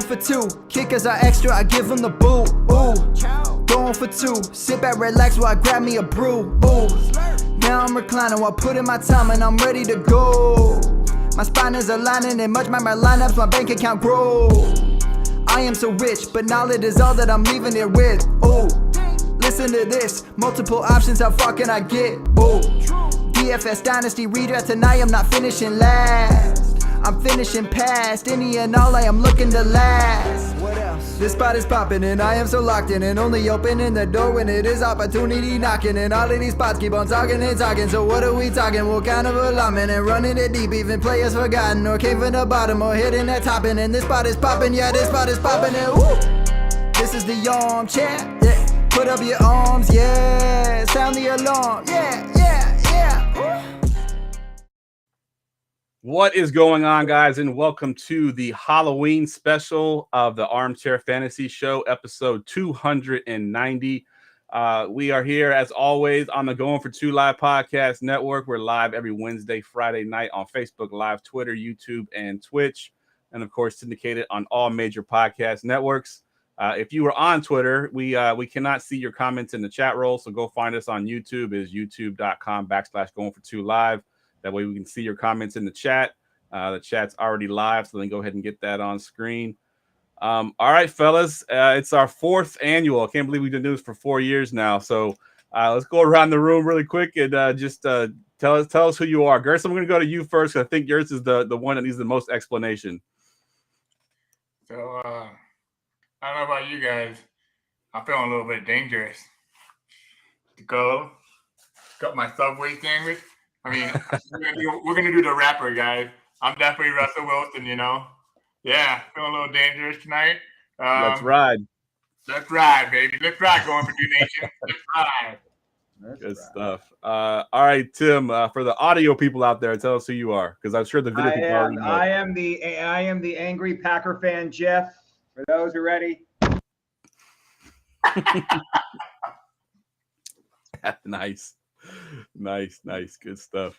for two. Kickers are extra, I give them the boot. Ooh, going for two. Sit back, relax while I grab me a brew. Ooh, now I'm reclining while putting my time and I'm ready to go. My spine is aligning and much my lineups, my bank account grow. I am so rich, but knowledge is all that I'm leaving it with. Ooh, listen to this, multiple options, how far can I get? Ooh, DFS Dynasty redraft tonight, I'm not finishing last. I'm finishing past any and all, I am looking to last. What else? This spot is popping and I am so locked in and only opening the door when it is opportunity knocking. And all of these spots keep on talking and talking. So what are we talking? What kind of alignment? And running it deep, even players forgotten or came from the bottom or hitting that top end. And this spot is popping, yeah, this spot is popping. And woo! This is the armchair, yeah. Put up your arms, yeah. Sound the alarm, yeah, yeah, yeah. Woo! What is going on, guys, and welcome to the Halloween special of the Armchair Fantasy Show, episode 290. We are here, as always, on the Going for Two Live podcast network. We're live every Wednesday, Friday night on Facebook Live, Twitter, YouTube, and Twitch, and, of course, syndicated on all major podcast networks. If you were on Twitter, we cannot see your comments in the chat roll, so go find us on YouTube. It is youtube.com/Going for Two Live. That way we can see your comments in the chat. The chat's already live, so then go ahead and get that on screen. All right, fellas, it's our fourth annual. I can't believe we've been doing this for 4 years now. So let's go around the room really quick and just tell us who you are. Gerson, I'm going to go to you first. I think yours is the one that needs the most explanation. So I don't know about you guys. I'm feeling a little bit dangerous to go got my Subway sandwich. I mean, we're gonna do the rapper, guys. I'm definitely Russell Wilson, you know. Yeah, feeling a little dangerous tonight. Let's ride. Let's ride, baby. Let's ride, Going for Two Nation. Let's ride. Good stuff. All right, Tim. For the audio people out there, tell us who you are, because I'm sure the video people already know. I am the angry Packer fan, Jeff. For those who are ready. Nice. Good stuff.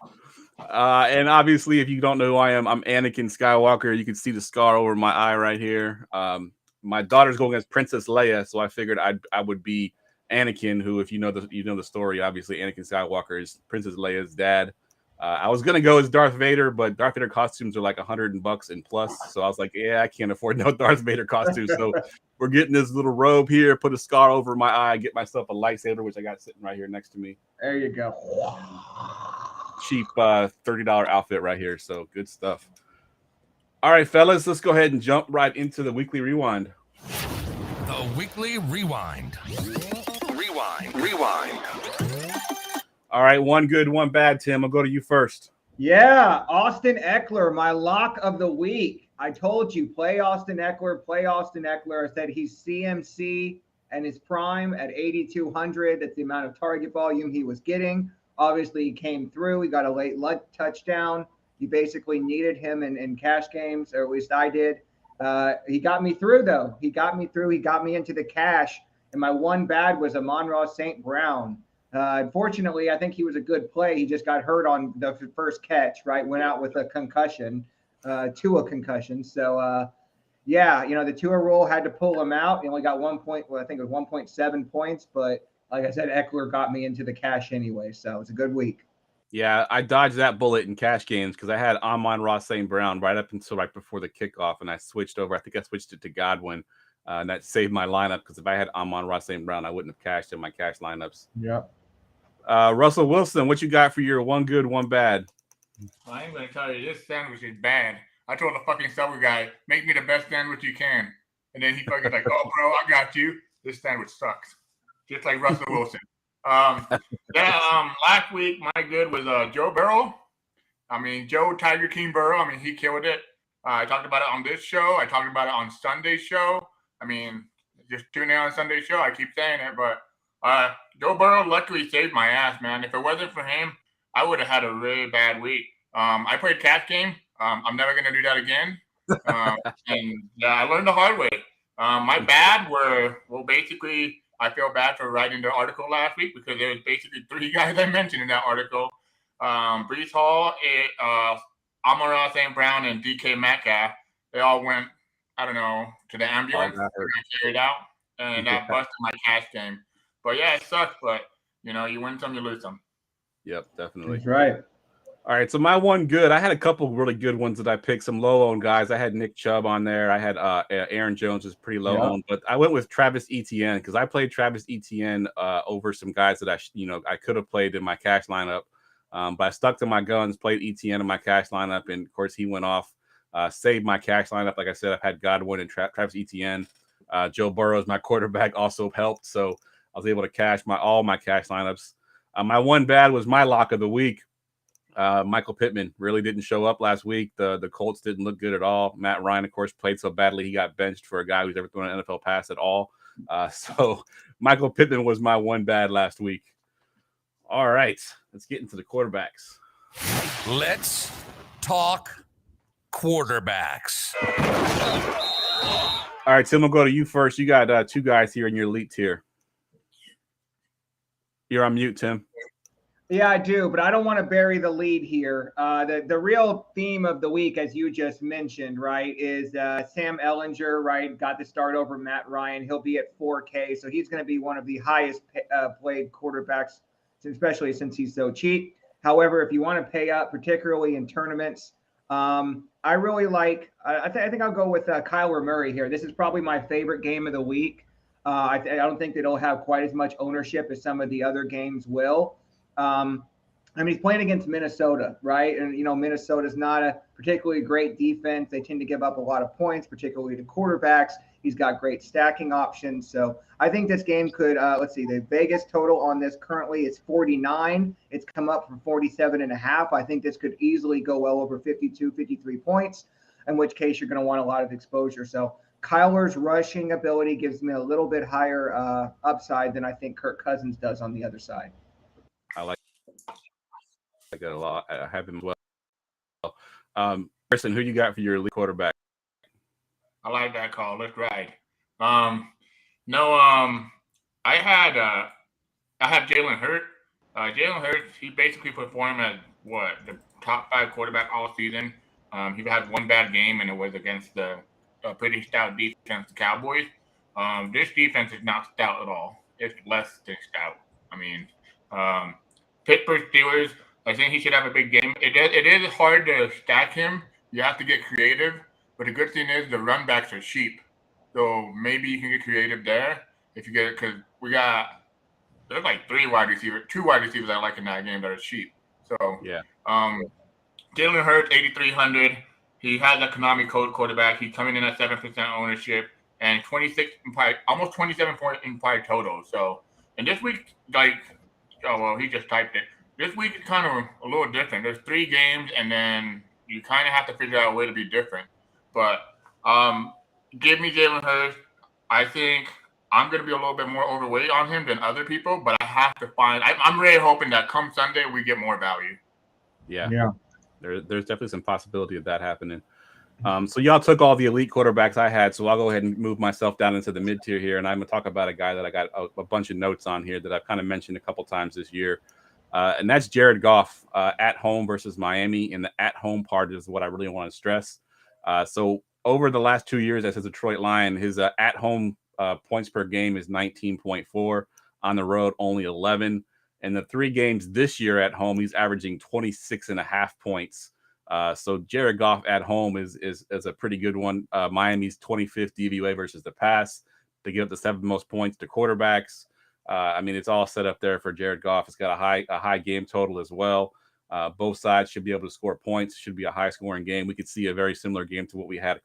And obviously, if you don't know who I am, I'm Anakin Skywalker. You can see the scar over my eye right here. My daughter's going against Princess Leia, so I figured I would be Anakin, who, if you know the story, obviously Anakin Skywalker is Princess Leia's dad. I was gonna go as Darth Vader, but Darth Vader costumes are like $100 and plus, so I was like, yeah, I can't afford no Darth Vader costume. So we're getting this little robe here, put a scar over my eye, get myself a lightsaber, which I got sitting right here next to me. There you go. Cheap $30 outfit right here. So good stuff. All right, fellas, let's go ahead and jump right into the weekly rewind. The weekly rewind. Rewind. All right, one good, one bad, Tim. I'll go to you first. Yeah, Austin Eckler, my lock of the week. I told you, play Austin Eckler. I said he's CMC and his prime at 8,200. That's the amount of target volume he was getting. Obviously, he came through. He got a late touchdown. You basically needed him in cash games, or at least I did. He got me through, though. He got me into the cash. And my one bad was Amon-Ra St. Brown. Unfortunately, I think he was a good play. He just got hurt on the first catch, right? Went out with a concussion, Tua concussion. So, yeah, the Tua rule had to pull him out. He only got 1 point. Well, I think it was 1.7 points. But like I said, Eckler got me into the cash anyway. So it's a good week. Yeah, I dodged that bullet in cash games because I had Amon-Ra St. Brown right up until right before the kickoff, and I switched over. I think I switched it to Godwin. And that saved my lineup because if I had Amon-Ra St. Brown, I wouldn't have cashed in my cash lineups. Yeah. Russell Wilson, what you got for your one good, one bad? I ain't going to tell you, this sandwich is bad. I told the fucking Subway guy, make me the best sandwich you can. And then he fucking like, oh, bro, I got you. This sandwich sucks. Just like Russell Wilson. Last week, my good was Joe Burrow. I mean, Joe Tiger King Burrow. I mean, he killed it. I talked about it on this show. I talked about it on Sunday's show. I mean, just tune in on Sunday's show. I keep saying it, but Joe Burrow luckily saved my ass, man. If it wasn't for him, I would have had a really bad week. I played cash game. I'm never going to do that again. And yeah, I learned the hard way. My bad were, well, basically, I feel bad for writing the article last week because there was basically 3 guys I mentioned in that article. Breece Hall, Amon-Ra St. Brown, and DK Metcalf. They all went I don't know, to the ambulance. got hurt. I carried out, and that Yeah. busted my cash game. But yeah, it sucks. But you win some, you lose some. Yep, definitely. That's right. All right, so my one good, I had a couple really good ones that I picked, some low-owned guys. I had Nick Chubb on there. I had Aaron Jones is pretty low-owned, but I went with Travis Etienne because I played Travis Etienne over some guys that I could have played in my cash lineup, but I stuck to my guns, played Etienne in my cash lineup, and of course he went off, saved my cash lineup. Like I said, I've had Godwin and Travis Etienne. Joe Burrow, my quarterback, also helped, so I was able to cash all my cash lineups. My one bad was my lock of the week. Michael Pittman really didn't show up last week. The Colts didn't look good at all. Matt Ryan, of course, played so badly he got benched for a guy who's never thrown an NFL pass at all. So Michael Pittman was my one bad last week. All right, let's get into the quarterbacks. Let's talk quarterbacks. All right, Tim, we'll go to you first. You got two guys here in your elite tier. You're on mute, Tim. Yeah, I do, but I don't want to bury the lead here. The real theme of the week, as you just mentioned, right, is Sam Ehlinger, right, got the start over Matt Ryan. He'll be at 4K, so he's going to be one of the highest played quarterbacks, especially since he's so cheap. However, if you want to pay up, particularly in tournaments, I really like. I think I'll go with Kyler Murray here. This is probably my favorite game of the week. I don't think that it'll have quite as much ownership as some of the other games will. I mean, he's playing against Minnesota, right? And, Minnesota's not a particularly great defense. They tend to give up a lot of points, particularly to quarterbacks. He's got great stacking options. So I think this game could, let's see, the Vegas total on this currently is 49. It's come up from 47.5. I think this could easily go well over 52, 53 points, in which case you're going to want a lot of exposure. So Kyler's rushing ability gives me a little bit higher upside than I think Kirk Cousins does on the other side. I like that a lot. I have him as well. Kristen, who you got for your elite quarterback? I like that call. Let's ride. I have Jalen Hurts. Jalen Hurts, he basically performed as the top 5 quarterback all season. He had one bad game, and it was against the pretty stout defense, the Cowboys. This defense is not stout at all. It's less than stout. I mean, Pittsburgh Steelers, I think he should have a big game. It is hard to stack him. You have to get creative. But the good thing is the run backs are cheap. So maybe you can get creative there if you get it, because there's like 2 wide receivers I like in that game that are cheap. So yeah. Jalen Hurts, 8,300. He has a Konami code quarterback. He's coming in at 7% ownership and 26 implied, almost 27 point implied total. So, and this week, he just typed it. This week is kind of a little different. There's 3 games, and then you kind of have to figure out a way to be different. But give me Jalen Hurts. I think I'm going to be a little bit more overweight on him than other people, but I have to find. I'm really hoping that come Sunday we get more value. Yeah. There's definitely some possibility of that happening. So y'all took all the elite quarterbacks I had, so I'll go ahead and move myself down into the mid tier here, and I'm going to talk about a guy that I got a bunch of notes on here that I've kind of mentioned a couple times this year, and that's Jared Goff at home versus Miami, and the at home part is what I really want to stress. So over the last 2 years as a Detroit Lion, his at home points per game is 19.4, on the road only 11. And the 3 games this year at home, he's averaging 26.5 points. So Jared Goff at home is a pretty good one. Miami's 25th DVOA versus the pass. They give up the 7th most points to quarterbacks. I mean, it's all set up there for Jared Goff. It's got a high game total as well. Both sides should be able to score points. Should be a high scoring game. We could see a very similar game to what we had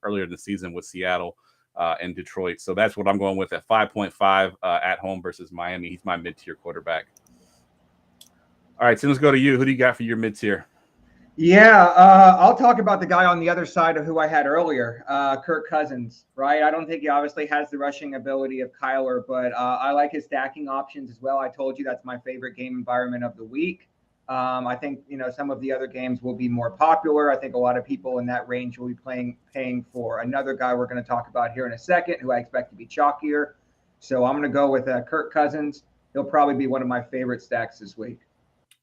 earlier in the season with Seattle and Detroit. So that's what I'm going with at 5.5 at home versus Miami. He's my mid-tier quarterback. All right, so let's go to you. Who do you got for your mid-tier? Yeah, I'll talk about the guy on the other side of who I had earlier, Kirk Cousins, right? I don't think he obviously has the rushing ability of Kyler, but I like his stacking options as well. I told you that's my favorite game environment of the week. I think, some of the other games will be more popular. I think a lot of people in that range will be paying for another guy we're going to talk about here in a second, who I expect to be chalkier. So I'm going to go with Kirk Cousins. He'll probably be one of my favorite stacks this week.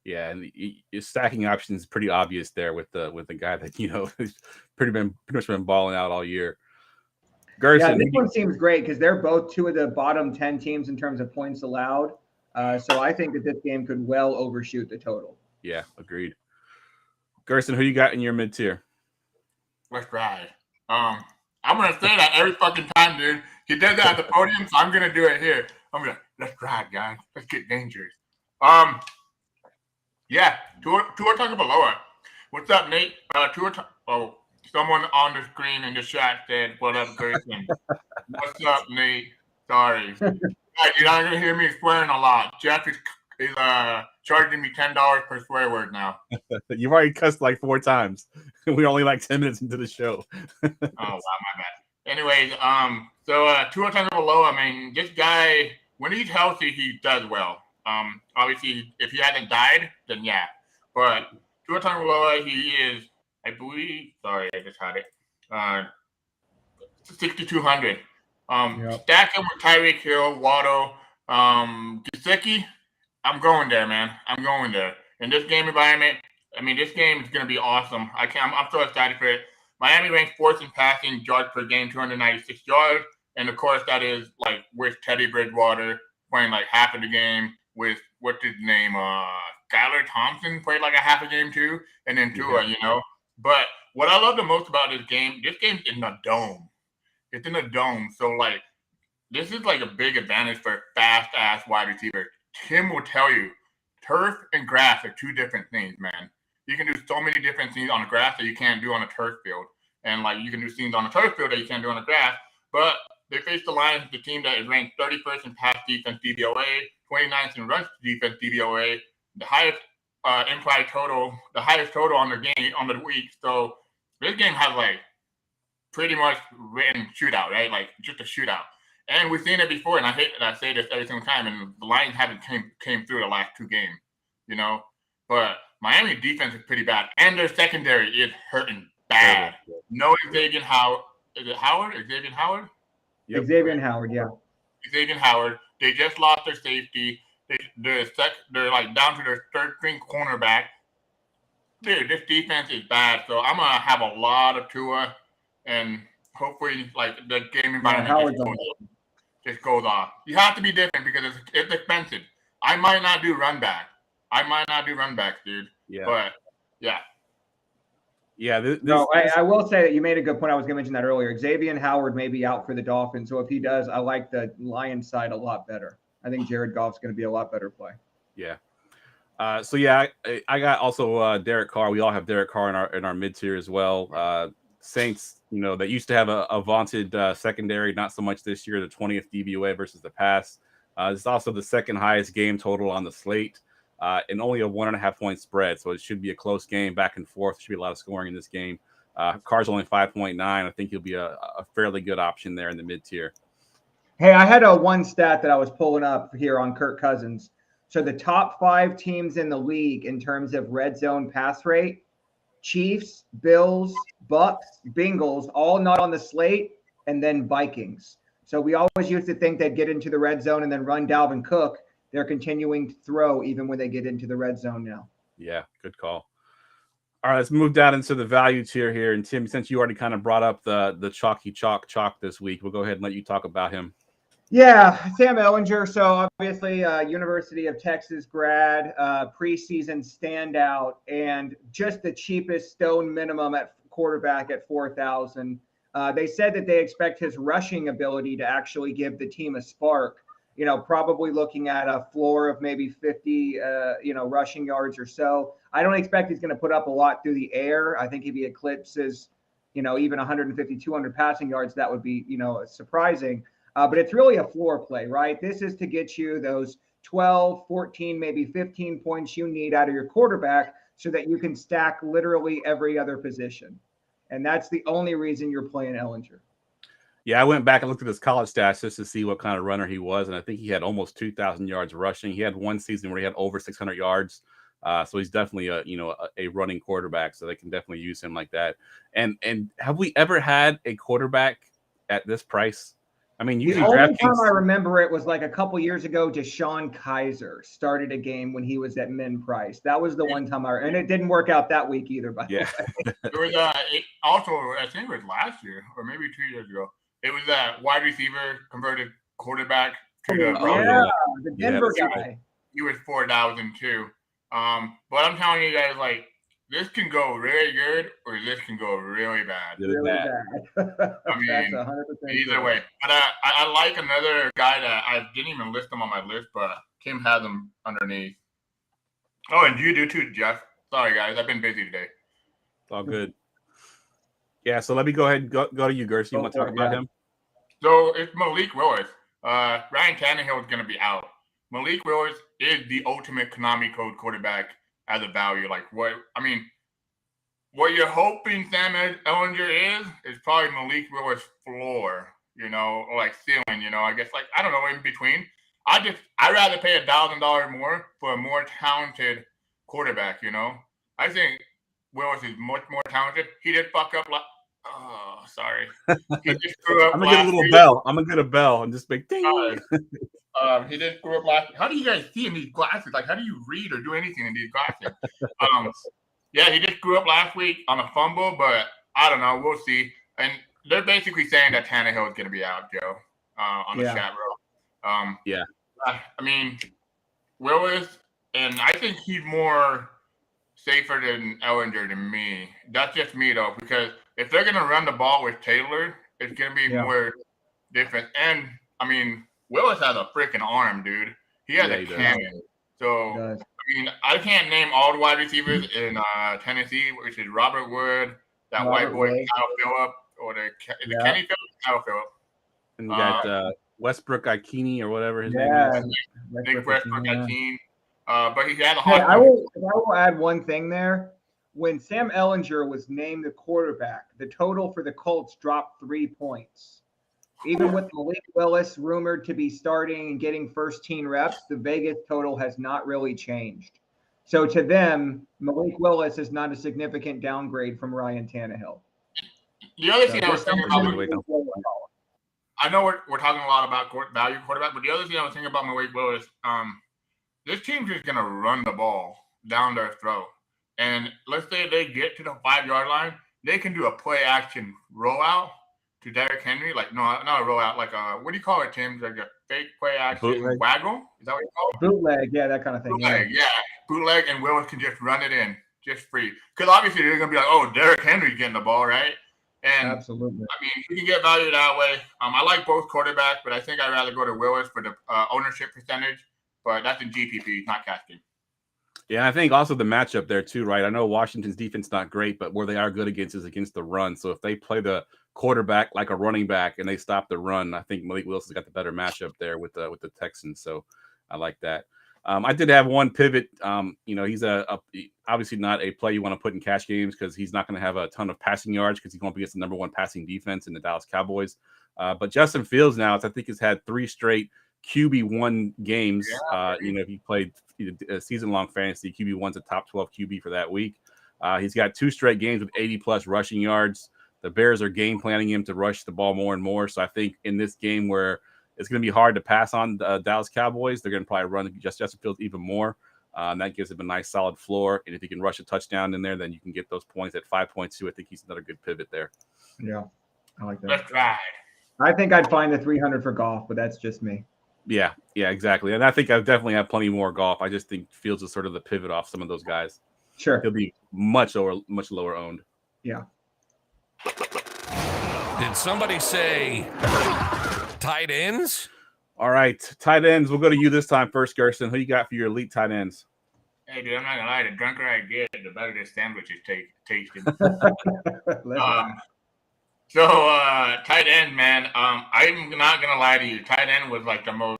Yeah, and his stacking option is pretty obvious there with the guy that has pretty much been balling out all year. Gerson, this one seems great because they're both two of the bottom 10 teams in terms of points allowed. So I think that this game could well overshoot the total. Yeah, agreed. Gerson, who you got in your mid-tier? Let's ride. I'm gonna say that every fucking time, dude. He did that at the podium, so I'm gonna do it here. I'm gonna let's ride, guys. Let's get dangerous. Yeah, Tua Tagovailoa. What's up, Nate? Someone on the screen in the chat said, "What up, Gerson?" What's up, Nate? Sorry, you're not gonna hear me swearing a lot. Jeff is charging me $10 per swear word now. You've already cussed like 4 times. We're only like 10 minutes into the show. Oh wow, my bad. Anyways, Tua Tagovailoa, I mean, this guy, when he's healthy, he does well. Obviously, if he hasn't died, then yeah. But Tua Tagovailoa, he is, I believe. Sorry, I just had it. 6,200. Stack him with Tyreek Hill, Waddle, Gesicki. I'm going there, man. I'm going there. In this game environment, I mean, this game is going to be awesome. I'm so excited for it. Miami ranks 4th in passing yards per game, 296 yards. And, of course, that is, like, with Teddy Bridgewater playing, like, half of the game with, what's his name, Skylar Thompson played, like, a half a game, too. And then Tua, you know. But what I love the most about this game's in a dome. It's in a dome. So, like, this is, like, a big advantage for a fast-ass wide receiver. Tim will tell you, turf and grass are 2 different things, man. You can do so many different things on the grass that you can't do on a turf field. And, like, you can do things on a turf field that you can't do on the grass. But they face the Lions, the team that is ranked 31st in pass defense DVOA, 29th in run defense DVOA, the highest implied total, the highest total on the game, on the week. So this game has, like, pretty much written shootout, right? Like, just a shootout. And we've seen it before, and I hate that I say this every single time, and the Lions haven't came through the last 2 games, you know? But Miami defense is pretty bad, and their secondary is hurting bad. No Xavier Howard. Is it Howard? Xavier Howard? Yep. Xavier Howard, yeah. Xavier Howard. They just lost their safety. They're like down to their 3rd-string cornerback. Dude, this defense is bad. So I'm gonna have a lot of Tua, and hopefully, like, the game environment just goes off. You have to be different because it's expensive. I might not do run back. Dude. Yeah. But yeah. Yeah. I will say that you made a good point. I was going to mention that earlier. Xavier Howard may be out for the Dolphins. So if he does, I like the Lions side a lot better. I think Jared Goff's going to be a lot better play. Yeah. So yeah, I got also Derek Carr. We all have Derek Carr in our mid tier as well. Saints, you know, that used to have a vaunted secondary, not so much this year. The 20th DVOA versus the pass. It's also the 2nd highest game total on the slate. And only a 1.5 point spread. So it should be a close game, back and forth. There should be a lot of scoring in this game. Carr's only 5.9. I think he'll be a fairly good option there in the mid tier. Hey, I had one stat that I was pulling up here on Kirk Cousins. So the top 5 teams in the league in terms of red zone pass rate, Chiefs, Bills, Bucks, Bengals, all not on the slate, and then Vikings. So we always used to think they'd get into the red zone and then run Dalvin Cook. They're continuing to throw even when they get into the red zone now. Yeah, good call. All right, let's move down into the value tier here. And Tim, since you already kind of brought up the chalky chalk this week, we'll go ahead and let you talk about him. Yeah, Sam Ehlinger. So obviously, University of Texas grad, preseason standout, and just the cheapest stone minimum at quarterback at $4,000. They said that they expect his rushing ability to actually give the team a spark. You know, probably looking at a floor of maybe 50, rushing yards or so. I don't expect he's going to put up a lot through the air. I think if he eclipses, even 150, 200 passing yards, that would be, surprising. But it's really a floor play, right? This is to get you those 12, 14, maybe 15 points you need out of your quarterback so that you can stack literally every other position. And that's the only reason you're playing Ehlinger. Yeah, I went back and looked at his college stats just to see what kind of runner he was, and I think he had almost 2,000 yards rushing. He had one season where he had over 600 yards, so he's definitely a running quarterback. So they can definitely use him like that. And have we ever had a quarterback at this price? I mean, usually the only time I remember it was like a couple years ago. Deshaun Kaiser started a game when he was at min price. That was the one time and it didn't work out that week either. By the way, there was also, I think it was last year or maybe 2 years ago. It was that wide receiver converted quarterback to the The Denver guy. He was 4,000 too. But I'm telling you guys, like, this can go really good or this can go really bad. Really bad. I mean, that's 100% either true. way. But I like another guy that I didn't even list him on my list, but Kim has him underneath. Oh, and you do too, Jeff. Sorry, guys. I've been busy today. It's all good. Yeah, so let me go ahead and go to you, Gerson. You want to talk about him? So it's Malik Willis. Ryan Tannehill is going to be out. Malik Willis is the ultimate Konami code quarterback as a value. Like what you're hoping Sam Ellinger is probably Malik Willis' floor, or like ceiling, I guess like, I don't know, in between. I'd rather pay $1,000 more for a more talented quarterback, I think Willis is much more talented. He did fuck up sorry. He just screw up. I'm gonna get a little bell. I'm gonna get a bell and just make ding. He did screw up last. How do you guys see in these glasses? Like, how do you read or do anything in these glasses? Yeah, he did screw up last week on a fumble, but I don't know. We'll see. And they're basically saying that Tannehill is going to be out, Joe, on the chat row. Yeah. I mean, Willis, and I think he's more safer than Ellinger to me. That's just me, though, because if they're going to run the ball with Taylor, it's going to be more different. And, I mean, Willis has a freaking arm, dude. He has a cannon. So, I mean, I can't name all the wide receivers in Tennessee, which is Robert Wood, that white boy, Kyle Phillip, or is it Kenny Phillip? Kyle Phillip. And you got Westbrook Ikini or whatever his name is. Nick Westbrook Ikini. But he had a hot. I will add one thing there. When Sam Ellinger was named the quarterback, the total for the Colts dropped 3 points. Even with Malik Willis rumored to be starting and getting first-team reps, the Vegas total has not really changed. So to them, Malik Willis is not a significant downgrade from Ryan Tannehill. The other thing I was thinking about, I know we're talking a lot about value quarterback, but the other thing I was thinking about Malik Willis, this team's just going to run the ball down their throat. And let's say they get to the 5-yard line, they can do a play-action rollout to Derrick Henry, like not a rollout, like what do you call it, Tim? Like a fake play action waggle? Is that what you call it? Bootleg, yeah, that kind of thing. Bootleg, and Willis can just run it in, just free. Because obviously they're gonna be like, oh, Derrick Henry's getting the ball, right? And absolutely. I mean, you can get value that way. I like both quarterbacks, but I think I'd rather go to Willis for the ownership percentage. But that's in GPP, not cash game. Yeah, I think also the matchup there too, right? I know Washington's defense not great, but where they are good against is against the run. So if they play the quarterback like a running back and they stop the run, I think Malik Willis has got the better matchup there with the Texans. So I like that. I did have one pivot. He's obviously not a play you want to put in cash games because he's not going to have a ton of passing yards because he's going up against the number one passing defense in the Dallas Cowboys. But Justin Fields now, I think, has had 3 straight QB1 games. If he played a season-long fantasy, QB1's a top 12 QB for that week. He's got 2 straight games with 80-plus rushing yards. The Bears are game planning him to rush the ball more and more. So I think in this game where it's going to be hard to pass on the Dallas Cowboys, they're going to probably run Justin Fields even more. That gives him a nice solid floor. And if he can rush a touchdown in there, then you can get those points at 5.2. I think he's another good pivot there. Yeah, I like that. That's right. I think I'd find the 300 for golf, but that's just me. Yeah, exactly. And I think I definitely have plenty more golf. I just think Fields is sort of the pivot off some of those guys. Sure. He'll be much lower owned. Yeah. Did somebody say tight ends? All right, tight ends. We'll go to you this time first, Gerson. Who you got for your elite tight ends? Hey, dude, I'm not gonna lie. The drunker I get, the better this sandwich is tasting. So tight end, man. I'm not gonna lie to you. Tight end was like the most.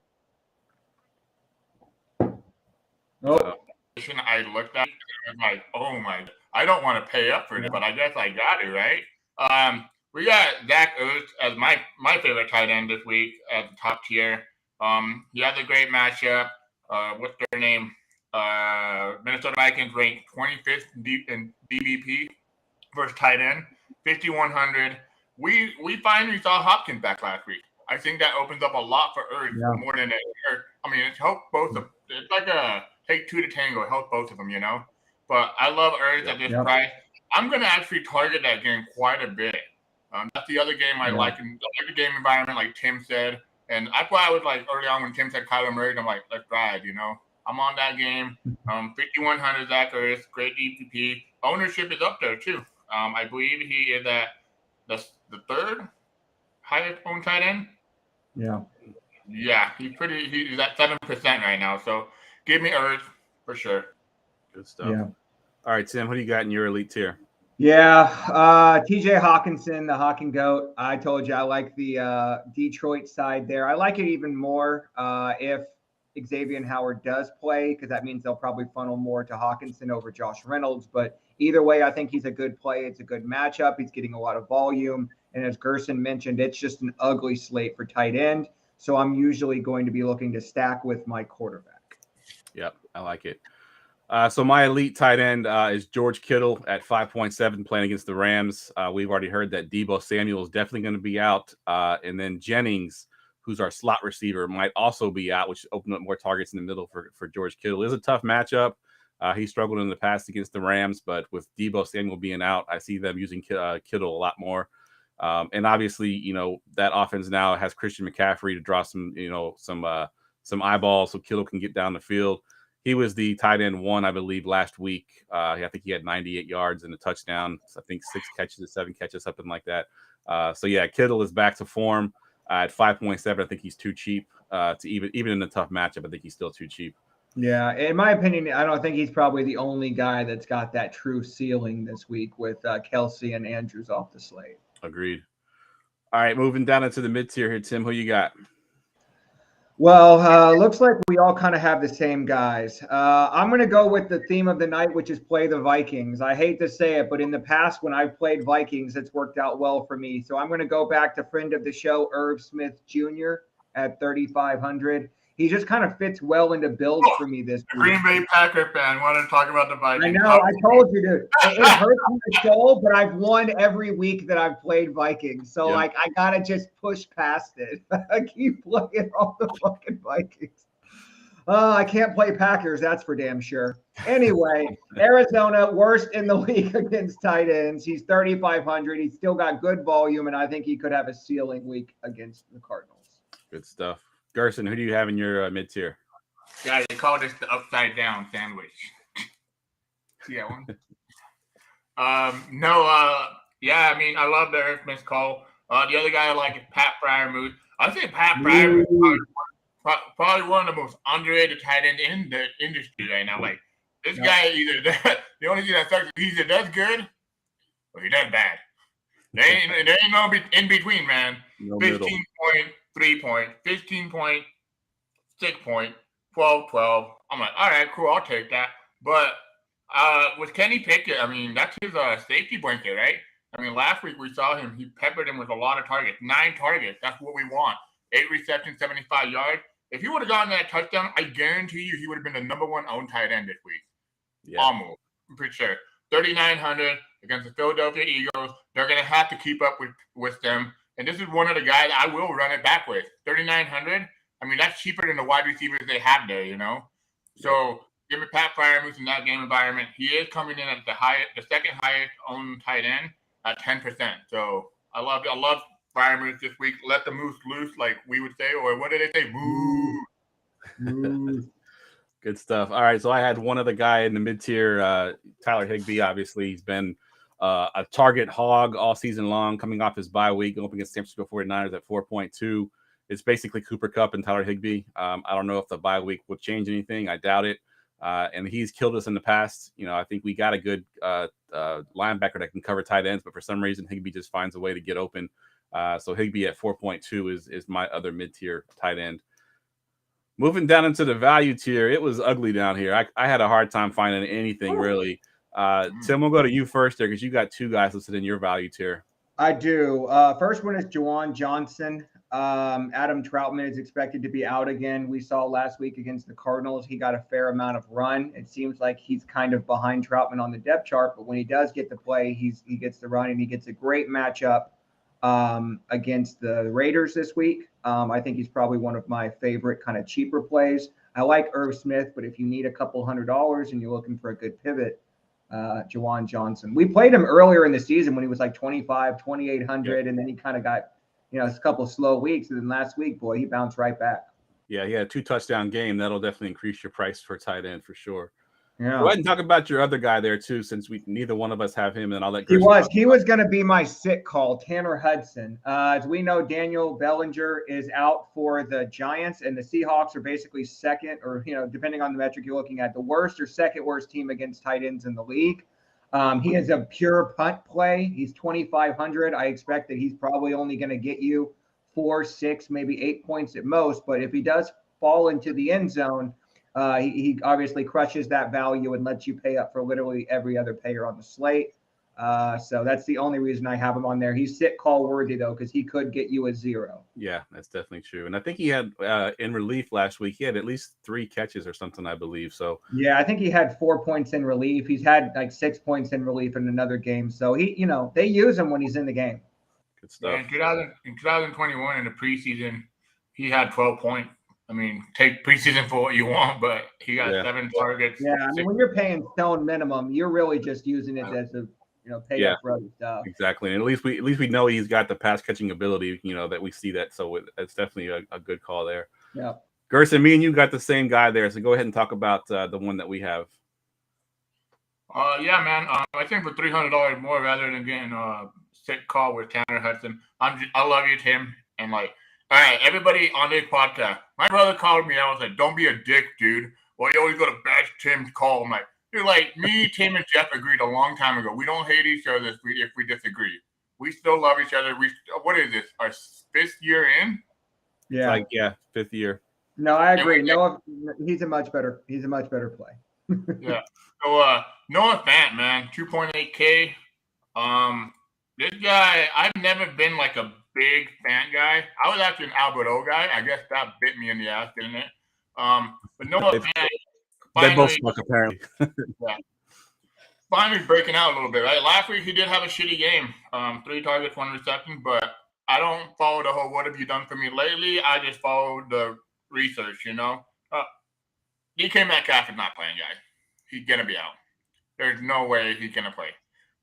I looked at it and I was like, oh my! I don't want to pay up for it, but I guess I got it right. We got Zach Ertz as my favorite tight end this week at the top tier. He has a great matchup. What's their name? Minnesota Vikings ranked 25th in DVP versus tight end, 5,100. We finally saw Hopkins back last week. I think that opens up a lot for Ertz more than it hurt. I mean, it helped both of. It's like a take 2 to tango. It helps both of them, But I love Ertz at this price. I'm going to actually target that game quite a bit. That's the other game I like. And I like the game environment, like Tim said. And that's why I was like early on when Tim said Kyler Murray, I'm like, let's ride, I'm on that game. 5,100 Zach Ertz, great DPP. Ownership is up there too. I believe he is at the third highest owned tight end. Yeah. Yeah, he's at 7% right now. So give me Ertz for sure. Good stuff. Yeah. All right, Tim, what do you got in your elite tier? Yeah, TJ Hawkinson, the Hawking Goat. I told you I like the Detroit side there. I like it even more if Xavier Howard does play, because that means they'll probably funnel more to Hawkinson over Josh Reynolds. But either way, I think he's a good play. It's a good matchup. He's getting a lot of volume. And as Gerson mentioned, it's just an ugly slate for tight end. So I'm usually going to be looking to stack with my quarterback. Yep, I like it. So my elite tight end is George Kittle at 5.7 playing against the Rams. We've already heard that Deebo Samuel is definitely going to be out. And then Jennings, who's our slot receiver, might also be out, which opened up more targets in the middle for George Kittle. It's a tough matchup. He struggled in the past against the Rams, but with Deebo Samuel being out, I see them using Kittle a lot more. And obviously, that offense now has Christian McCaffrey to draw some eyeballs so Kittle can get down the field. He was the tight end one, I believe, last week. I think he had 98 yards and a touchdown. So I think 6 catches, 7 catches, something like that. So yeah, Kittle is back to form at 5.7. I think he's too cheap to even in a tough matchup. I think he's still too cheap. Yeah, in my opinion, I don't think he's probably the only guy that's got that true ceiling this week with Kelsey and Andrews off the slate. Agreed. All right, moving down into the mid-tier here, Tim, who you got? Well, looks like we all kind of have the same guys. I'm going to go with the theme of the night, which is play the Vikings. I hate to say it, but in the past when I've played Vikings, it's worked out well for me. So I'm going to go back to friend of the show, Irv Smith Jr. at 3,500. He just kind of fits well into builds for me this week. Green Bay Packer fan wanted to talk about the Vikings. I know. I told you, dude. It hurts my soul, but I've won every week that I've played Vikings. So, I got to just push past it. I keep playing all the fucking Vikings. I can't play Packers. That's for damn sure. Anyway, Arizona, worst in the league against tight ends. He's 3,500. He's still got good volume, and I think he could have a ceiling week against the Cardinals. Good stuff. Gerson, who do you have in your mid-tier? Yeah, they call this the upside down sandwich. See that one? I mean, I love the Irv Smith call. The other guy I like is Pat Freiermuth. I say Pat Freiermuth is probably one of the most underrated tight ends in the industry right now. Like, this guy the only thing that sucks is he either does good or he does bad. There ain't no in between, man. No 15 middle. point, 3 point, 15 point, 6 point, 12. I'm like, all right, cool, I'll take that. But with Kenny Pickett, I mean, that's his safety blanket, right? I mean, last week we saw him. He peppered him with a lot of targets. 9 targets. That's what we want. 8 receptions, 75 yards. If he would have gotten that touchdown, I guarantee you he would have been the number 1 owned tight end this week. Yeah. Almost. I'm pretty sure. 3,900 against the Philadelphia Eagles. They're going to have to keep up with them. And this is one of the guys I will run it back with. 3,900. I mean, that's cheaper than the wide receivers they have there, So give me Pat Freiermuth in that game environment. He is coming in at the second highest owned tight end at 10%. So I love Freiermuth this week. Let the moose loose, like we would say, or what did they say? Moo. Good stuff. All right, so I had one other guy in the mid-tier, Tyler Higbee. Obviously, he's been a target hog all season long, coming off his bye week, going up against San Francisco 49ers at 4.2. It's basically Cooper Kupp and Tyler Higbee. I don't know if the bye week will change anything. I doubt it. And he's killed us in the past. I think we got a good linebacker that can cover tight ends, but for some reason, Higbee just finds a way to get open. So Higbee at 4.2 is my other mid-tier tight end. Moving down into the value tier, it was ugly down here. I had a hard time finding anything really. Tim, we'll go to you first there because you got 2 guys listed in your value tier. I do. First one is Juwan Johnson. Adam Troutman is expected to be out again. We saw last week against the Cardinals, he got a fair amount of run. It seems like he's kind of behind Troutman on the depth chart, but when he does get to play, he gets the run and he gets a great matchup against the Raiders this week. I think he's probably one of my favorite kind of cheaper plays. I like Irv Smith, but if you need a couple $100 and you're looking for a good pivot, Juwan Johnson. We played him earlier in the season when he was like 2,800, and then he kind of got, a couple of slow weeks. And then last week, boy, he bounced right back. Yeah, he had a 2-touchdown game. That'll definitely increase your price for tight end for sure. Yeah. Go ahead and talk about your other guy there too, since neither one of us have him, and I'll let he was going to be my sit call, Tanner Hudson. As we know, Daniel Bellinger is out for the Giants, and the Seahawks are basically second, or depending on the metric you're looking at, the worst or second worst team against tight ends in the league. He is a pure punt play. He's 2,500. I expect that he's probably only going to get you 4, 6, maybe 8 points at most. But if he does fall into the end zone, he obviously crushes that value and lets you pay up for literally every other payer on the slate. So that's the only reason I have him on there. He's sit call worthy though, because he could get you a 0. Yeah, that's definitely true. And I think he had in relief last week, he had at least 3 catches or something, I believe. So yeah, I think he had 4 points in relief. He's had like 6 points in relief in another game. So he, they use him when he's in the game. Good stuff. Yeah, in 2021 in the preseason, he had 12 points. I mean, take preseason for what you want, but he got 7 targets. Yeah, I mean, when you're paying stone minimum, you're really just using it as a pay up for other stuff. Exactly, and at least we know he's got the pass catching ability. That we see that, so it's definitely a good call there. Yeah, Gerson, me and you got the same guy there, so go ahead and talk about the one that we have. Yeah, man. I think for $300 more, rather than getting a sit call with Tanner Hudson, I love you, Tim, and like. All right, everybody on this podcast. My brother called me. I was like, "Don't be a dick, dude." Well, you always go to bash Tim's call. I'm like, dude, like me, Tim, and Jeff agreed a long time ago. We don't hate each other if we disagree. We still love each other. What is this? Our 5th year in? Yeah, 5th year. No, I agree. He's a much better play. Yeah. So Noah Fant, man, 2.8K. This guy, I've never been like a big Fant guy. I was actually an Albert O guy. I guess that bit me in the ass, didn't it? But Noah Fant, they both suck apparently. Yeah. Finally breaking out a little bit, right? Last week he did have a shitty game. 3 targets, 1 reception, but I don't follow the whole "what have you done for me lately." I just follow the research, DK Metcalf is not playing, guys. He's gonna be out. There's no way he's gonna play.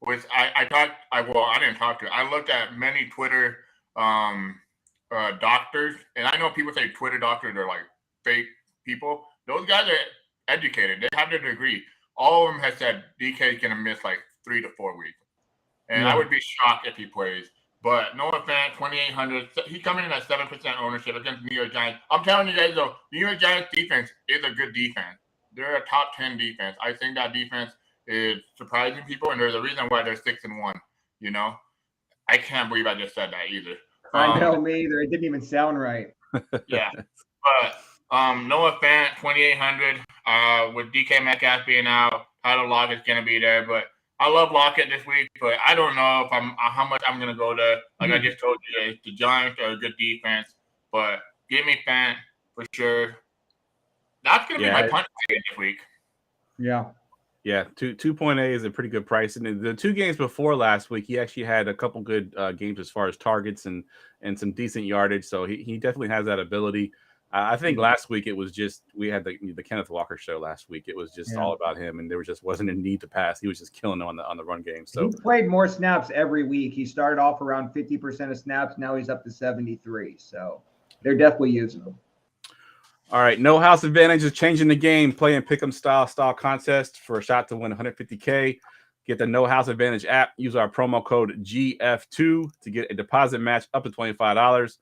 I didn't talk to her. I looked at many Twitter doctors, and I know people say Twitter doctors are like fake people. Those guys are educated. They have their degree. All of them have said DK is going to miss like 3 to 4 weeks. And I would be shocked if he plays. But Noah Fant, 2,800. He's coming in at 7% ownership against the New York Giants. I'm telling you guys, though, the New York Giants defense is a good defense. They're a top 10 defense. I think that defense is surprising people, and there's a reason why they're 6-1. I can't believe I just said that either. I know, me either. It didn't even sound right. Yeah, but Noah Fant, 2,800. With DK Metcalf being out, Tyler Lockett is going to be there. But I love Lockett this week, but I don't know if how much I'm going to go there. Like I just told you, the Giants are a good defense, but give me Fant for sure. That's going to be my punt this week. Yeah. Yeah, 2.8 is a pretty good price. And the 2 games before last week, he actually had a couple good games as far as targets and some decent yardage. So he definitely has that ability. I think last week it was just we had the Kenneth Walker show last week. It was just all about him, and there just wasn't a need to pass. He was just killing on the run game. So he played more snaps every week. He started off around 50% of snaps. Now he's up to 73. So they're definitely using him. All right, No House Advantage is changing the game, playing pick'em style contest for a shot to win $150K. Get the No House Advantage app. Use our promo code GF2 to get a deposit match up to $25.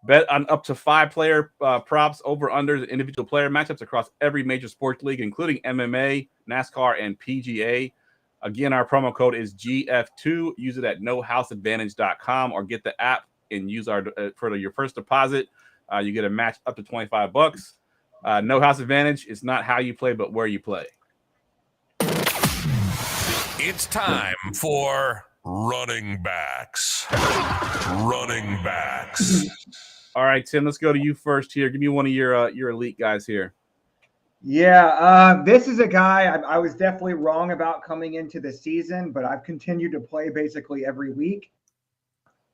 Bet on up to 5-player props, over/unders, individual player matchups across every major sports league, including MMA, NASCAR, and PGA. Again, our promo code is GF2. Use it at nohouseadvantage.com or get the app and use for your first deposit. You get a match up to $25. No House Advantage. It's not how you play, but where you play. It's time for running backs. Running backs. All right, Tim, let's go to you first here. Give me one of your elite guys here. Yeah, this is a guy I was definitely wrong about coming into the season, but I've continued to play basically every week,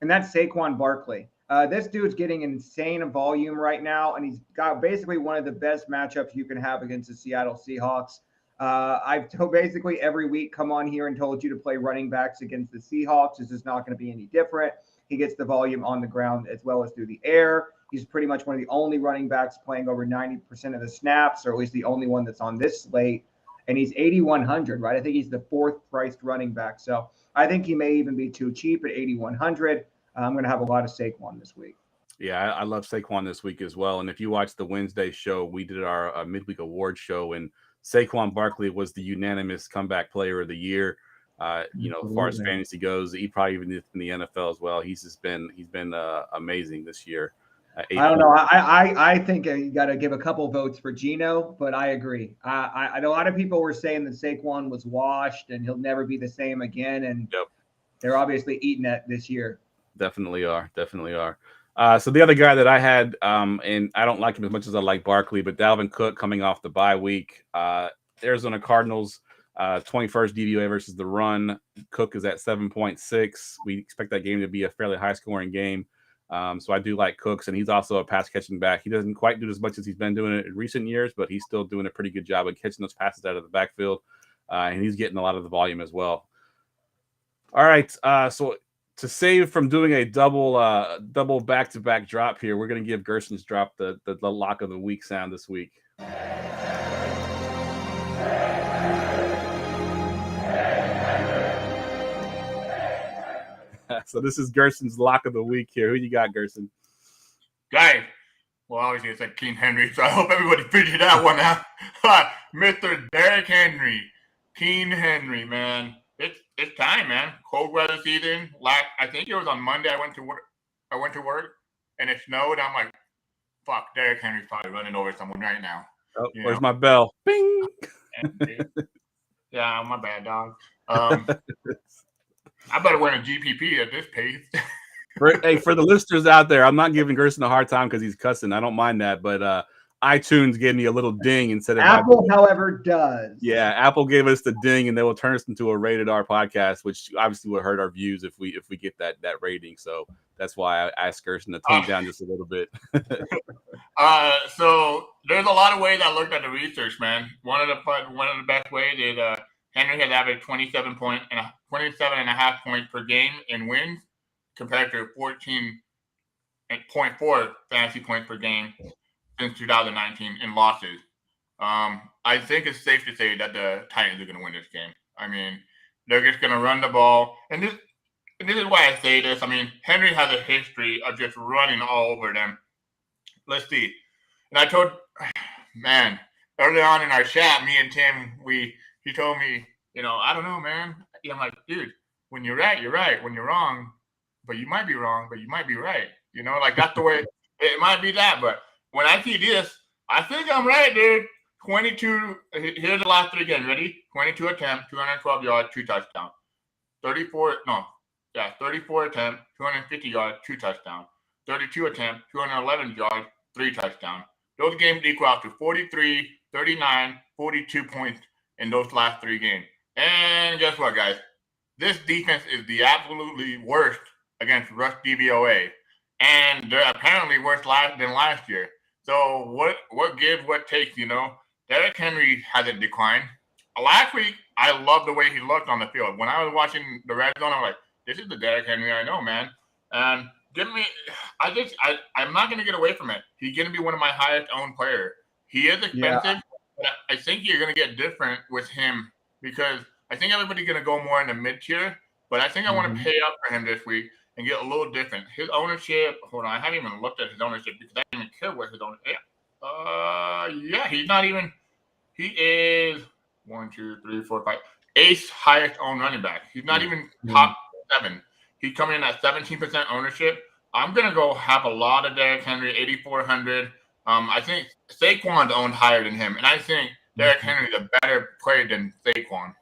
and that's Saquon Barkley. This dude's getting insane volume right now, and he's got basically one of the best matchups you can have against the Seattle Seahawks. I've basically every week come on here and told you to play running backs against the Seahawks. This is not going to be any different. He gets the volume on the ground as well as through the air. He's pretty much one of the only running backs playing over 90% of the snaps, or at least the only one that's on this slate. And he's 8,100, right? I think he's the fourth priced running back. So I think he may even be too cheap at 8,100. I'm going to have a lot of Saquon this week. Yeah, I love Saquon this week as well. And if you watch the Wednesday show, we did our midweek award show, and Saquon Barkley was the unanimous comeback player of the year. As far as fantasy goes, he probably even in the NFL as well. He's been amazing this year. I don't know. I think you got to give a couple votes for Geno, but I agree. I know a lot of people were saying that Saquon was washed and he'll never be the same again, and they're obviously eating it this year. Definitely are. So the other guy that I had, and I don't like him as much as I like Barkley, but Dalvin Cook coming off the bye week. Arizona Cardinals, 21st DVOA versus the run. Cook is at 7.6. We expect that game to be a fairly high-scoring game. So I do like Cooks, and he's also a pass-catching back. He doesn't quite do as much as he's been doing it in recent years, but he's still doing a pretty good job of catching those passes out of the backfield, and he's getting a lot of the volume as well. All right, so to save from doing a double back-to-back drop here, we're going to give Gerson's drop the lock of the week sound this week. So this is Gerson's lock of the week here. Who you got, Gerson? Guys, well, obviously it's like King Henry, so I hope everybody figured that one out. Mr. Derrick Henry, King Henry, man. It's time, man. Cold weather season. I think it was on Monday. I went to work, and it snowed. I'm like, fuck, Derrick Henry's probably running over someone right now. Oh, where's my bell? Bing. Yeah, my bad, dog. I better win a GPP at this pace. For the listeners out there, I'm not giving Gerson a hard time because he's cussing. I don't mind that, but iTunes gave me a little ding instead of Apple, however, does. Yeah, Apple gave us the ding, and they will turn us into a rated R podcast, which obviously would hurt our views if we get that rating. So that's why I asked Gerson to tone down just a little bit. So there's a lot of ways I looked at the research, man. One of the best ways is Henry has averaged 27.5 points per game in wins compared to 14.4 fantasy points per game since 2019 in losses. I think it's safe to say that the Titans are going to win this game. I mean, they're just going to run the ball. And this is why I say this. I mean, Henry has a history of just running all over them. Let's see. And I told, man, early on in our chat, me and Tim, he told me, I don't know, man. I'm like, dude, when you're right, you're right. When you're wrong, but you might be wrong, but you might be right. Like that's the way it might be that. But when I see this, I think I'm right, dude. 22. Here's the last three again. Ready? 22 attempts, 212 yards, 2 touchdowns. 34 attempts, 250 yards, 2 touchdowns. 32 attempts, 211 yards, 3 touchdowns. Those games equal out to 43, 39, 42 points in those last 3 games. And guess what, guys? This defense is the absolutely worst against rush DVOA. And they're apparently worse than last year. So what gives, what takes, Derrick Henry hasn't declined. Last week, I loved the way he looked on the field. When I was watching the red zone, I'm like, this is the Derrick Henry I know, man. And I'm not going to get away from it. He's going to be one of my highest owned players. He is expensive, but I think you're going to get different with him because I think everybody's going to go more in the mid-tier, but I think I want to pay up for him this week and get a little different. His ownership, hold on, I haven't even looked at his ownership because I didn't even care what his ownership. He is 8th highest owned running back. He's not even top 7. He's coming in at 17% ownership. I'm going to go have a lot of Derrick Henry, 8,400. I think Saquon's owned higher than him, and I think Derrick Henry's a better player than Saquon.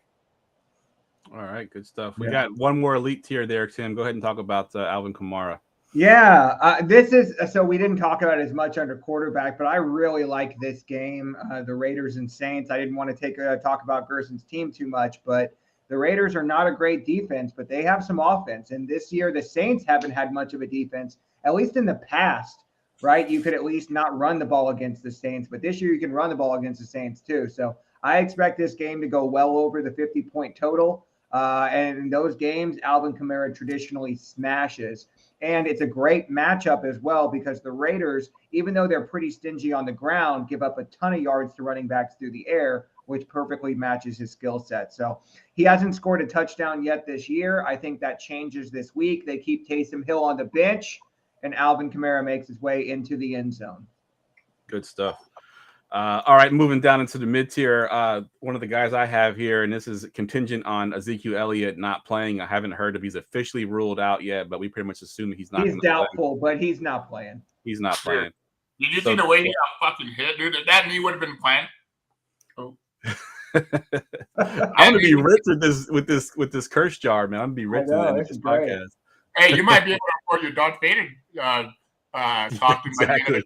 All right, good stuff. We got one more elite tier there, Tim. Go ahead and talk about Alvin Kamara. Yeah, this is so we didn't talk about it as much under quarterback, but I really like this game. The Raiders and Saints. I didn't want to talk about Gerson's team too much, but the Raiders are not a great defense, but they have some offense. And this year, the Saints haven't had much of a defense, at least in the past, right? You could at least not run the ball against the Saints, but this year you can run the ball against the Saints too. So I expect this game to go well over the 50-point total. And in those games, Alvin Kamara traditionally smashes. And it's a great matchup as well because the Raiders, even though they're pretty stingy on the ground, give up a ton of yards to running backs through the air, which perfectly matches his skill set. So he hasn't scored a touchdown yet this year. I think that changes this week. They keep Taysom Hill on the bench, and Alvin Kamara makes his way into the end zone. Good stuff. All right, moving down into the mid-tier. One of the guys I have here, and this is contingent on Ezekiel Elliott not playing. I haven't heard if he's officially ruled out yet, but we pretty much assume he's not. He's doubtful, but he's not playing. He's not playing. Did you see the way he got fucking hit, dude? If that knee would have been playing. Oh. I'm gonna be rich with this curse jar, man. I'm gonna be rich in this podcast. Hey, you might be able to afford your Darth Vader costume. Exactly.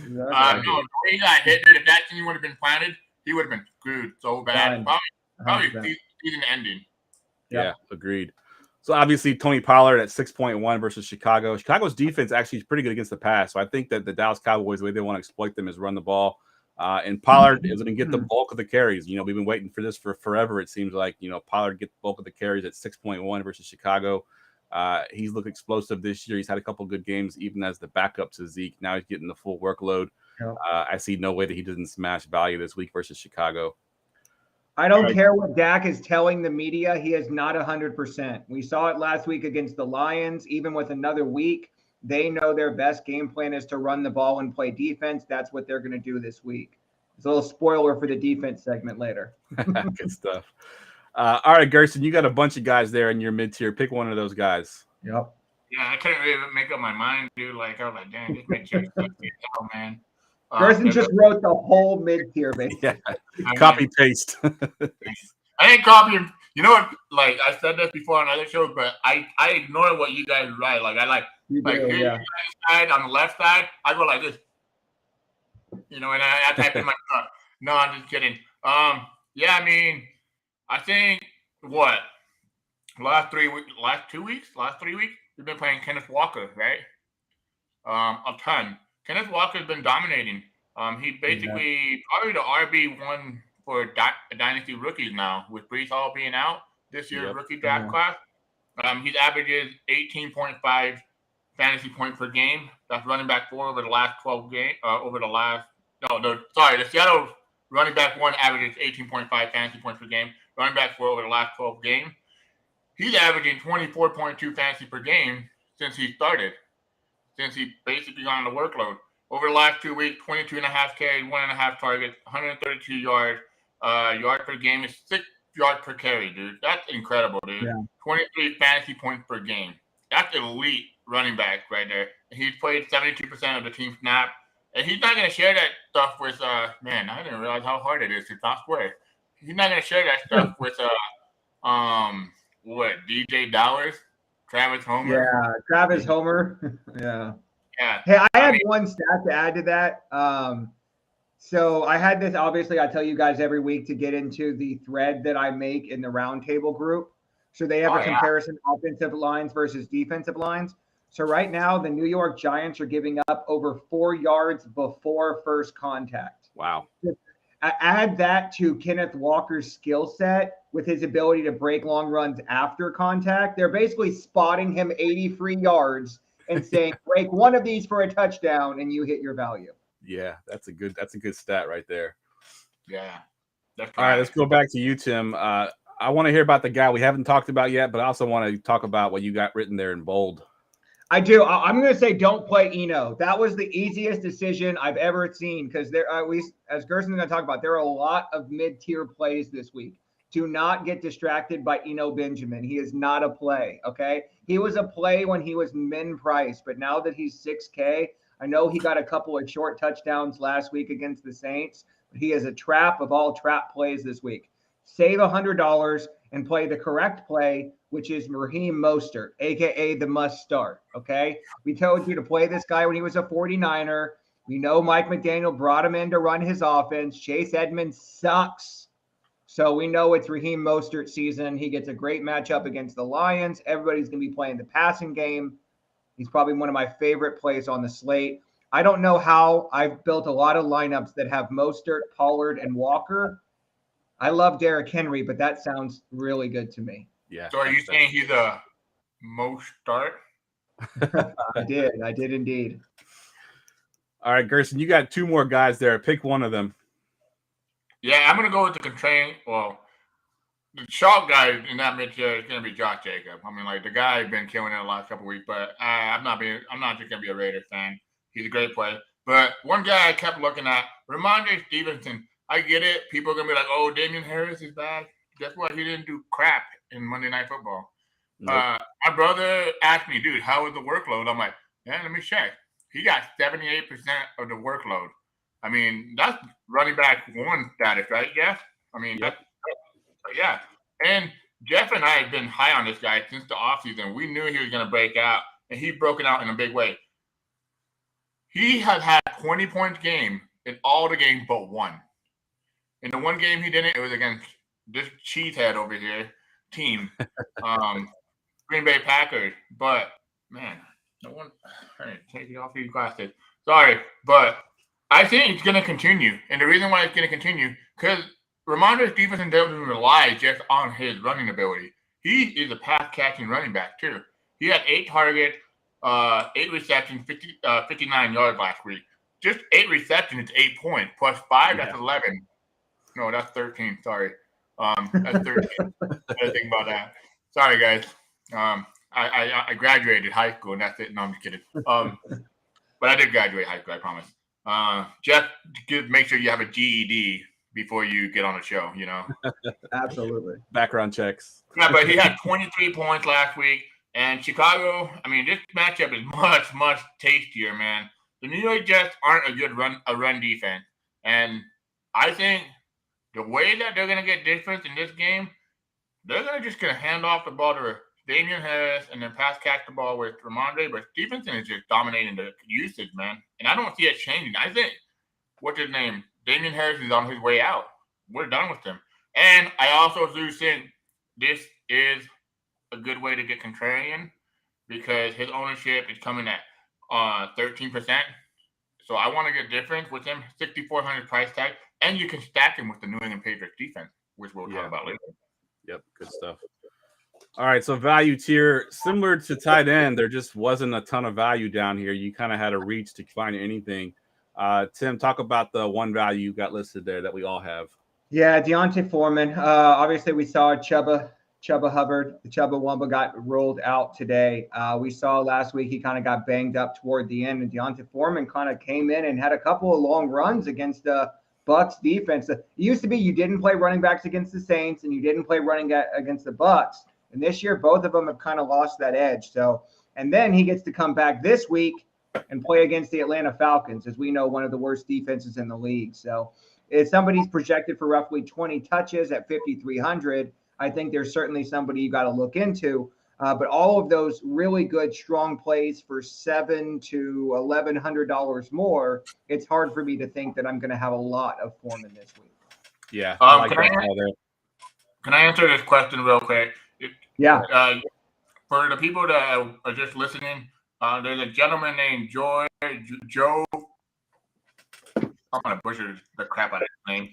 No, the way he got hit, dude, if that team would have been planted, he would have been screwed so bad. Probably season ending. Yeah, agreed. So obviously Tony Pollard at 6.1 versus Chicago. Chicago's defense actually is pretty good against the pass. So I think that the Dallas Cowboys, the way they want to exploit them is run the ball. And Pollard is going to get the bulk of the carries. You know, we've been waiting for this for forever. It seems like, you know, Pollard get the bulk of the carries at 6.1 versus Chicago. He's looked explosive this year. He's had a couple good games, even as the backup to Zeke. Now he's getting the full workload. Yep. I see no way that he doesn't smash value this week versus Chicago. I don't care what Dak is telling the media. He is not 100%. We saw it last week against the Lions. Even with another week, they know their best game plan is to run the ball and play defense. That's what they're going to do this week. It's a little spoiler for the defense segment later. Good stuff. All right, Gerson, you got a bunch of guys there in your mid-tier. Pick one of those guys. Yep. Yeah, I couldn't really make up my mind, dude. Like, I was like, damn, this makes sense. Hell, man. Gerson just wrote the whole mid-tier, basically. Yeah. Copy paste. I ain't copying. You know what? Like, I said this before on other shows, but I ignore what you guys write. Like, here side on the left side, I go like this. You know, and I type in my stuff. No, I'm just kidding. Yeah, I mean, I think last 3 weeks, we've been playing Kenneth Walker, right? A ton. Kenneth Walker's been dominating. He basically probably the RB1 for dynasty rookies now, with Brees Hall being out this year's rookie draft class. He's averages 18.5 fantasy points per game. That's running back 4 over the last 12 games. The Seattle running back 1 averages 18.5 fantasy points per game. Running back 4 over the last 12 games. He's averaging 24.2 fantasy per game since he started. Since he basically got on the workload. Over the last 2 weeks, 22.5 carries, 1.5 targets, 132 yards. Yard per game is 6 yards per carry, dude. That's incredible, dude. Yeah. 23 fantasy points per game. That's elite running back right there. He's played 72% of the team snap. And he's not going to share that stuff with, man, I didn't realize how hard it is to talk square. He's not going to share that stuff with, DJ Dowers, Travis Homer. Yeah, Travis Homer. Yeah. Yeah. Hey, I had one stat to add to that. So I had this, obviously, I tell you guys every week to get into the thread that I make in the roundtable group. So they have a comparison offensive lines versus defensive lines. So right now, the New York Giants are giving up over 4 yards before first contact. Wow. Add that to Kenneth Walker's skill set with his ability to break long runs after contact. They're basically spotting him 80 free yards and saying, break one of these for a touchdown, and you hit your value. Yeah, that's a good stat right there. Yeah. All right, let's go back to you, Tim. I want to hear about the guy we haven't talked about yet, but I also want to talk about what you got written there in bold. I do. I'm going to say don't play Eno. That was the easiest decision I've ever seen because there, as Gerson's going to talk about, there are a lot of mid-tier plays this week. Do not get distracted by Eno Benjamin. He is not a play, okay? He was a play when he was min price, but now that he's 6K, I know he got a couple of short touchdowns last week against the Saints, but he is a trap of all trap plays this week. Save $100 and play the correct play, which is Raheem Mostert, a.k.a. the must start, okay? We told you to play this guy when he was a 49er. We know Mike McDaniel brought him in to run his offense. Chase Edmonds sucks. So we know it's Raheem Mostert season. He gets a great matchup against the Lions. Everybody's going to be playing the passing game. He's probably one of my favorite plays on the slate. I don't know how I've built a lot of lineups that have Mostert, Pollard, and Walker. I love Derrick Henry, but that sounds really good to me. Yeah. So are you saying he's a most start? I did indeed. All right, Gerson, you got 2 more guys there. Pick one of them. Yeah, I'm gonna go with the contrarian. Well, the sharp guy in that mid-tier is gonna be Josh Jacobs. I mean, like the guy's been killing it the last couple of weeks, but I'm not just gonna be a Raiders fan. He's a great player. But one guy I kept looking at, Ramondre Stevenson. I get it. People are gonna be like, "Oh, Damian Harris is bad." Guess what? He didn't do crap in Monday Night Football. Nope. My brother asked me, "Dude, how was the workload?" I'm like, "Yeah, let me check." He got 78% of the workload. I mean, that's running back 1 status, right? Yes. I mean, Yep. yeah. And Jeff and I have been high on this guy since the offseason. We knew he was going to break out, and he's broken out in a big way. He has had 20 points game in all the games but 1. In the 1 game he didn't, it was against this cheesehead over here team, Green Bay Packers. But, man, no one – all right, take you off these glasses. Sorry, but I think it's going to continue. And the reason why it's going to continue, because Ramondre Stevenson doesn't rely just on his running ability. He is a pass-catching running back, too. He had 8 targets, 8 receptions, 59 yards last week. Just 8 receptions, 8 points. Plus 5, that's 11. No, that's 13. Sorry. That's 13. I didn't think about that. Sorry, guys. I graduated high school, and that's it. No, I'm just kidding. But I did graduate high school, I promise. Jeff, make sure you have a GED before you get on the show, you know? Absolutely. Background checks. Yeah, but he had 23 points last week. And Chicago, I mean, this matchup is much, much tastier, man. The New York Jets aren't a good run defense. And I think the way that they're going to get difference in this game, they're just going to hand off the ball to Damian Harris and then pass catch the ball with Ramondre. But Stevenson is just dominating the usage, man. And I don't see it changing. I think, what's his name? Damian Harris is on his way out. We're done with him. And I also do think this is a good way to get contrarian because his ownership is coming at 13%. So I want to get difference with him, 6,400 price tag, and you can stack him with the New England Patriots defense, which we'll talk about later. Yep, good stuff. All right, so value tier, similar to tight end, there just wasn't a ton of value down here. You kind of had to reach to find anything. Tim, talk about the one value you got listed there that we all have. Yeah, Deontay Foreman. Obviously, we saw Chuba Hubbard. The Chuba Wumba got rolled out today. We saw last week he kind of got banged up toward the end, and Deontay Foreman kind of came in and had a couple of long runs against the Bucs defense. It used to be you didn't play running backs against the Saints and you didn't play running against the Bucs. And this year, both of them have kind of lost that edge. So, and then he gets to come back this week and play against the Atlanta Falcons, as we know, one of the worst defenses in the league. So if somebody's projected for roughly 20 touches at 5,300, I think there's certainly somebody you got to look into. But all of those really good, strong plays for $700 to $1,100 more, it's hard for me to think that I'm going to have a lot of Foreman this week. Yeah. Can I answer this question real quick? Yeah. For the people that are just listening, there's a gentleman named Joe. I'm going to butcher the crap out of his name.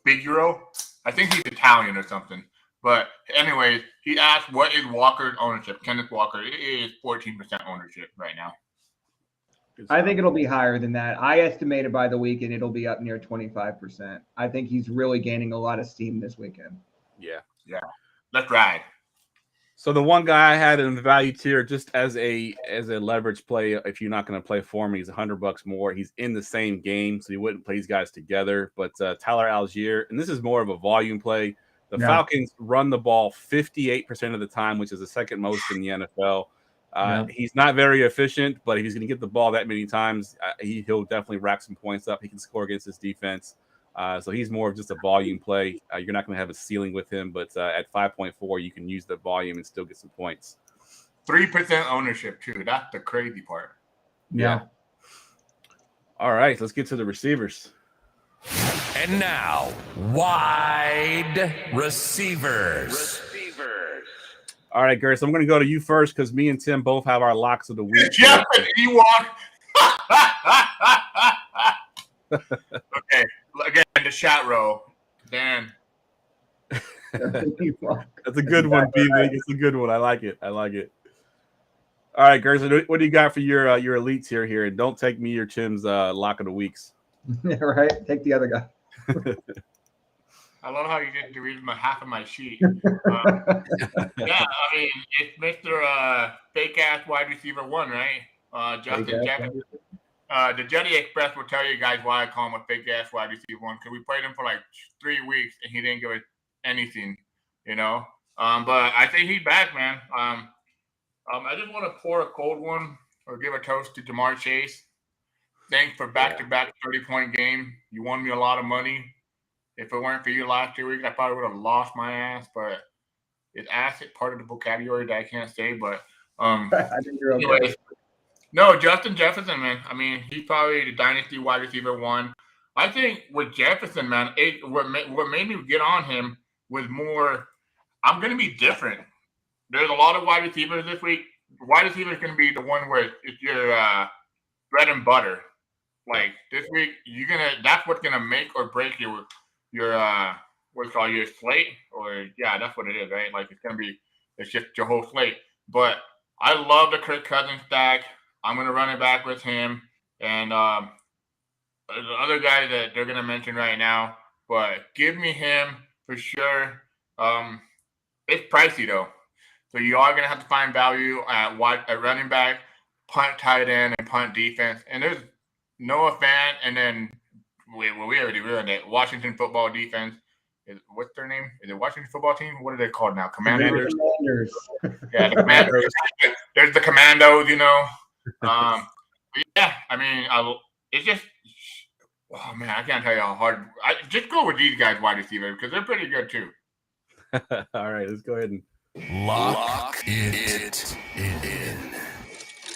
Figuro. I think he's Italian or something. But anyways, he asked, what is Walker's ownership? Kenneth Walker. It is 14% ownership right now. I think it'll be higher than that. I estimated by the weekend it'll be up near 25%. I think he's really gaining a lot of steam this weekend. Yeah. Let's ride. So the one guy I had in the value tier, just as a leverage play, if you're not going to play for him, he's $100 more. He's in the same game, so you wouldn't play these guys together. But Tyler Algier, and this is more of a volume play. The Falcons run the ball 58% of the time, which is the second most in the NFL. He's not very efficient, but if he's going to get the ball that many times, he'll definitely rack some points up. He can score against his defense. So he's more of just a volume play. You're not going to have a ceiling with him, but at 5.4, you can use the volume and still get some points. 3% ownership, too. That's the crazy part. Yeah. All right, let's get to the receivers. And now, wide receivers. All right, Gary, so I'm going to go to you first because me and Tim both have our locks of the week. Jeff and Ewok. Okay, again, the chat row. Dan. That's a good one, B. It's a good one. I like it. All right, Gerson, what do you got for your elites here? And don't take me or Tim's lock of the weeks. Yeah, right. Take the other guy. I love how you didn't read half of my sheet. Yeah, I mean, it's Mr. Fake Ass Wide Receiver 1, right? Justin Jefferson. The Jetty Express will tell you guys why I call him a fake ass wide receiver 1, because we played him for like 3 weeks and he didn't give us anything, you know. But I think he's back, man. I just want to pour a cold one or give a toast to Jamar Chase. Thanks for back-to-back 30-point game. You won me a lot of money. If it weren't for you last 2 weeks, I probably would have lost my ass. But it's asset part of the vocabulary that I can't say. But I think you're okay. anyways, no, Justin Jefferson, man. I mean, he's probably the dynasty wide receiver 1. I think with Jefferson, man, what made me get on him was more, I'm going to be different. There's a lot of wide receivers this week. Wide receiver is going to be the one where it's your bread and butter. Like this week, that's what's gonna make or break your what's called your slate, or yeah, that's what it is, right? Like it's just your whole slate. But I love the Kirk Cousins stack. I'm gonna run it back with him, and the other guy that they're gonna mention right now. But give me him for sure. It's pricey though, so you are gonna have to find value at running back, punt tight end, and punt defense. And there's Noah Fant, and then we already ruined it. Washington football defense. What's their name? Is it Washington football team? What are they called now? Commanders. Yeah, the Commanders. There's the Commandos, you know. Yeah, I mean, it's just, oh man, I can't tell you how hard. Just go with these guys, wide receivers, because they're pretty good too. All right, let's go ahead and lock it in.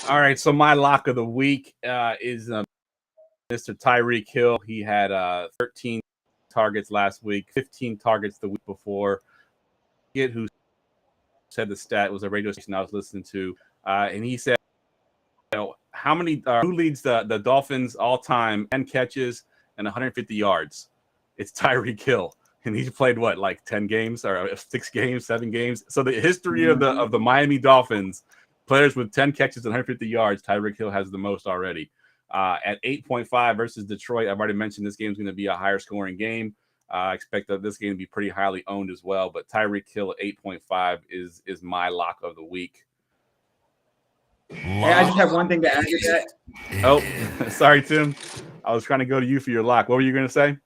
All right, so my lock of the week is Mr. Tyreek Hill. He had 13 targets last week, 15 targets the week before. Who said the stat was a radio station I was listening to, and he said, you know, who leads the Dolphins all time 10 catches and 150 yards? It's Tyreek Hill, and he's played what, like 10 games or 6 games, 7 games. So the history of the Miami Dolphins, players with 10 catches and 150 yards, Tyreek Hill has the most already. At 8.5 versus Detroit, I've already mentioned this game is going to be a higher scoring game. I expect that this game to be pretty highly owned as well. But Tyreek Hill at 8.5 is my lock of the week. Hey, I just have one thing to add to that. Oh, sorry, Tim. I was trying to go to you for your lock. What were you going to say?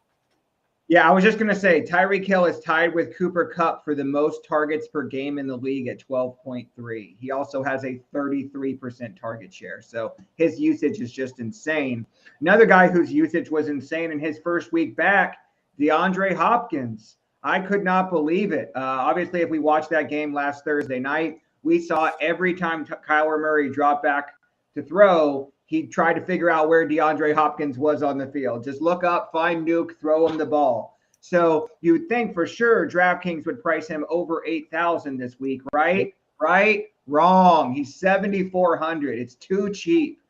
Yeah, I was just going to say Tyreek Hill is tied with Cooper Kupp for the most targets per game in the league at 12.3. He also has a 33% target share. So his usage is just insane. Another guy whose usage was insane in his first week back, DeAndre Hopkins. I could not believe it. Obviously, if we watched that game last Thursday night, we saw every time Kyler Murray dropped back to throw, he tried to figure out where DeAndre Hopkins was on the field. Just look up, find Nuke, throw him the ball. So you'd think for sure DraftKings would price him over 8,000 this week, right? Right? Wrong. He's 7,400. It's too cheap.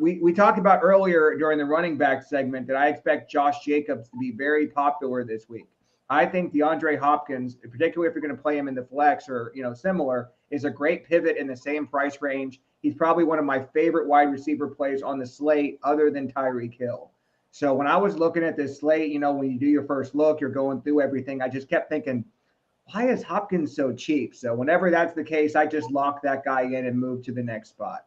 We talked about earlier during the running back segment that I expect Josh Jacobs to be very popular this week. I think DeAndre Hopkins, particularly if you're going to play him in the flex or similar, is a great pivot in the same price range. He's probably one of my favorite wide receiver plays on the slate other than Tyreek Hill. So when I was looking at this slate, when you do your first look, you're going through everything. I just kept thinking, why is Hopkins so cheap? So whenever that's the case, I just lock that guy in and move to the next spot.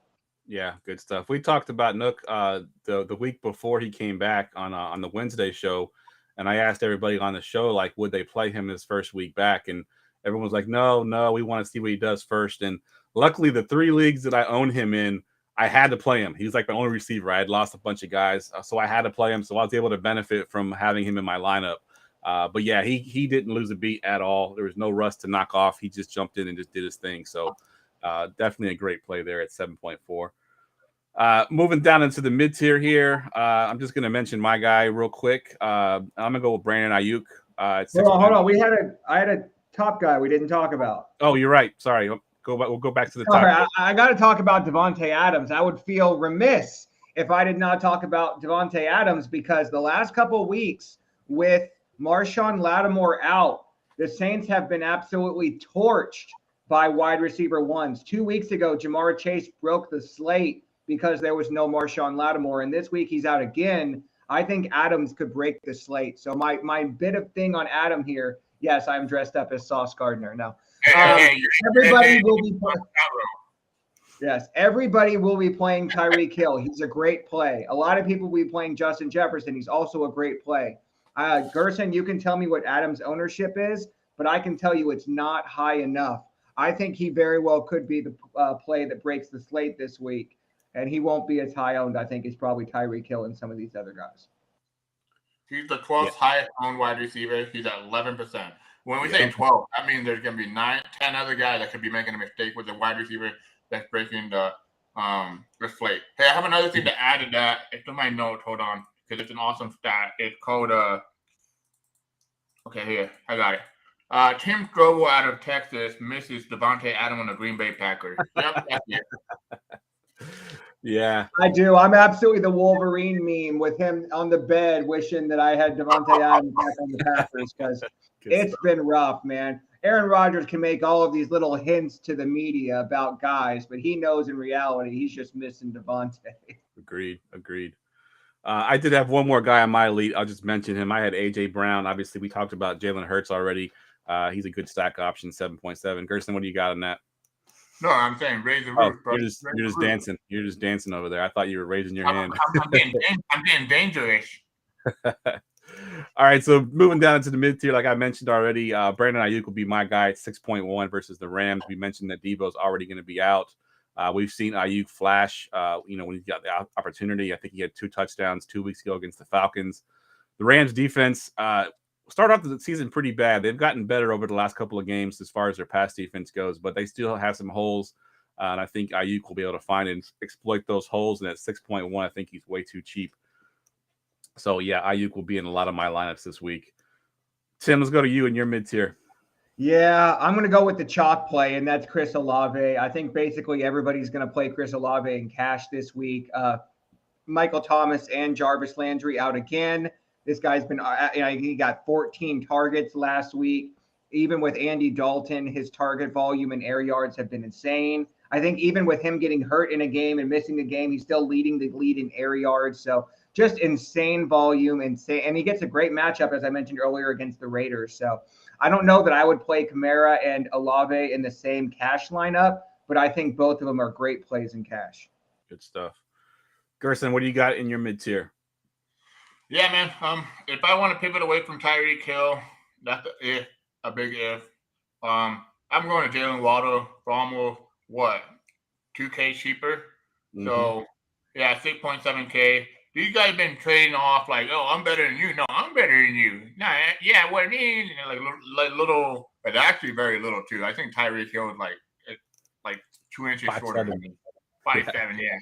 Yeah, good stuff. We talked about Nook the week before he came back on the Wednesday show, and I asked everybody on the show, like, would they play him his first week back? And everyone was like, no, we want to see what he does first. And luckily, the 3 leagues that I own him in, I had to play him. He was like my only receiver. I had lost a bunch of guys, so I had to play him. So I was able to benefit from having him in my lineup. But yeah, he didn't lose a beat at all. There was no rust to knock off. He just jumped in and just did his thing. So definitely a great play there at 7.4. Moving down into the mid tier here, I'm just going to mention my guy real quick. I'm going to go with Brandon Ayuk. Hold on. I had a top guy we didn't talk about. Oh, you're right. Sorry. We'll go back to the top. Sorry, I got to talk about Devontae Adams. I would feel remiss if I did not talk about Devontae Adams, because the last couple of weeks with Marshawn Lattimore out, the Saints have been absolutely torched by wide receiver ones. 2 weeks ago, Jamar Chase broke the slate because there was no Marshawn Lattimore, and this week he's out again. I think Adams could break the slate. So my bit of thing on Adam here, yes, I'm dressed up as Sauce Gardner. No. Everybody will be Yes, everybody will be playing Tyreek Hill. He's a great play. A lot of people will be playing Justin Jefferson. He's also a great play. Gerson, you can tell me what Adams' ownership is, but I can tell you it's not high enough. I think he very well could be the play that breaks the slate this week, and he won't be as high owned. I think it's probably Tyreek Hill and some of these other guys. He's the 12th highest owned wide receiver. He's at 11%. When we say 12, that means there's going to be 9, 10 other guys that could be making a mistake with the wide receiver that's breaking the slate. Hey, I have another thing to add to that. It's in my notes. Hold on, because it's an awesome stat. It's called okay, here I got it. Tim Strobel out of Texas misses Devontae Adams on the Green Bay Packers. Yep, that's it. Yeah, I do. I'm absolutely the Wolverine meme with him on the bed wishing that I had Devontae Adams back on the Packers, because it's been rough, man. Aaron Rodgers can make all of these little hints to the media about guys, but he knows in reality he's just missing Devontae. Agreed. I did have one more guy on my elite. I'll just mention him. I had A.J. Brown. Obviously, we talked about Jalen Hurts already. He's a good stack option, 7.7. Gerson, what do you got on that? No, I'm saying raise the roof, bro. You're just dancing. You're just dancing over there. I thought you were raising your hand. I'm getting dangerous. All right, so moving down into the mid tier, like I mentioned already, Brandon Ayuk will be my guy at 6.1 versus the Rams. We mentioned that Debo's already going to be out. We've seen Ayuk flash, when he's got the opportunity. I think he had 2 touchdowns 2 weeks ago against the Falcons. The Rams defense started off the season pretty bad. They've gotten better over the last couple of games as far as their pass defense goes, but they still have some holes. And I think Ayuk will be able to find and exploit those holes. And at 6.1, I think he's way too cheap. So, yeah, Ayuk will be in a lot of my lineups this week. Tim, let's go to you in your mid-tier. Yeah, I'm going to go with the chalk play, and that's Chris Olave. I think basically everybody's going to play Chris Olave in cash this week. Michael Thomas and Jarvis Landry out again. This guy's been he got 14 targets last week. Even with Andy Dalton, his target volume and air yards have been insane. I think even with him getting hurt in a game and missing the game, he's still leading the lead in air yards. So just insane volume, and he gets a great matchup, as I mentioned earlier, against the Raiders. So I don't know that I would play Kamara and Olave in the same cash lineup, but I think both of them are great plays in cash. Good stuff. Gerson, what do you got in your mid-tier? Yeah, man. If I want to pivot away from Tyreek Hill, that's a big if. I'm going to Jalen Waddle for almost, $2K cheaper? Mm-hmm. So, yeah, 6.7K. These guys been trading off like, oh, I'm better than you. No, I'm better than you. Nah, yeah, what I mean? Like little, but actually very little, too. I think Tyreek Hill is like 2 inches shorter than me. 5'7", yeah.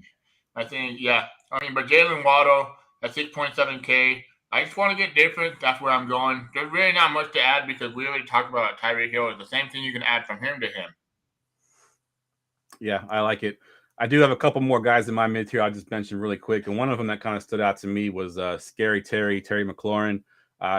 I think, yeah. But Jalen Waddle at 6.7K. I just want to get different. That's where I'm going. There's really not much to add because we already talked about Tyreek Hill. It's the same thing you can add from him to him. Yeah, I like it. I do have a couple more guys in my mid tier I'll just mention really quick. And one of them that kind of stood out to me was Scary Terry McLaurin.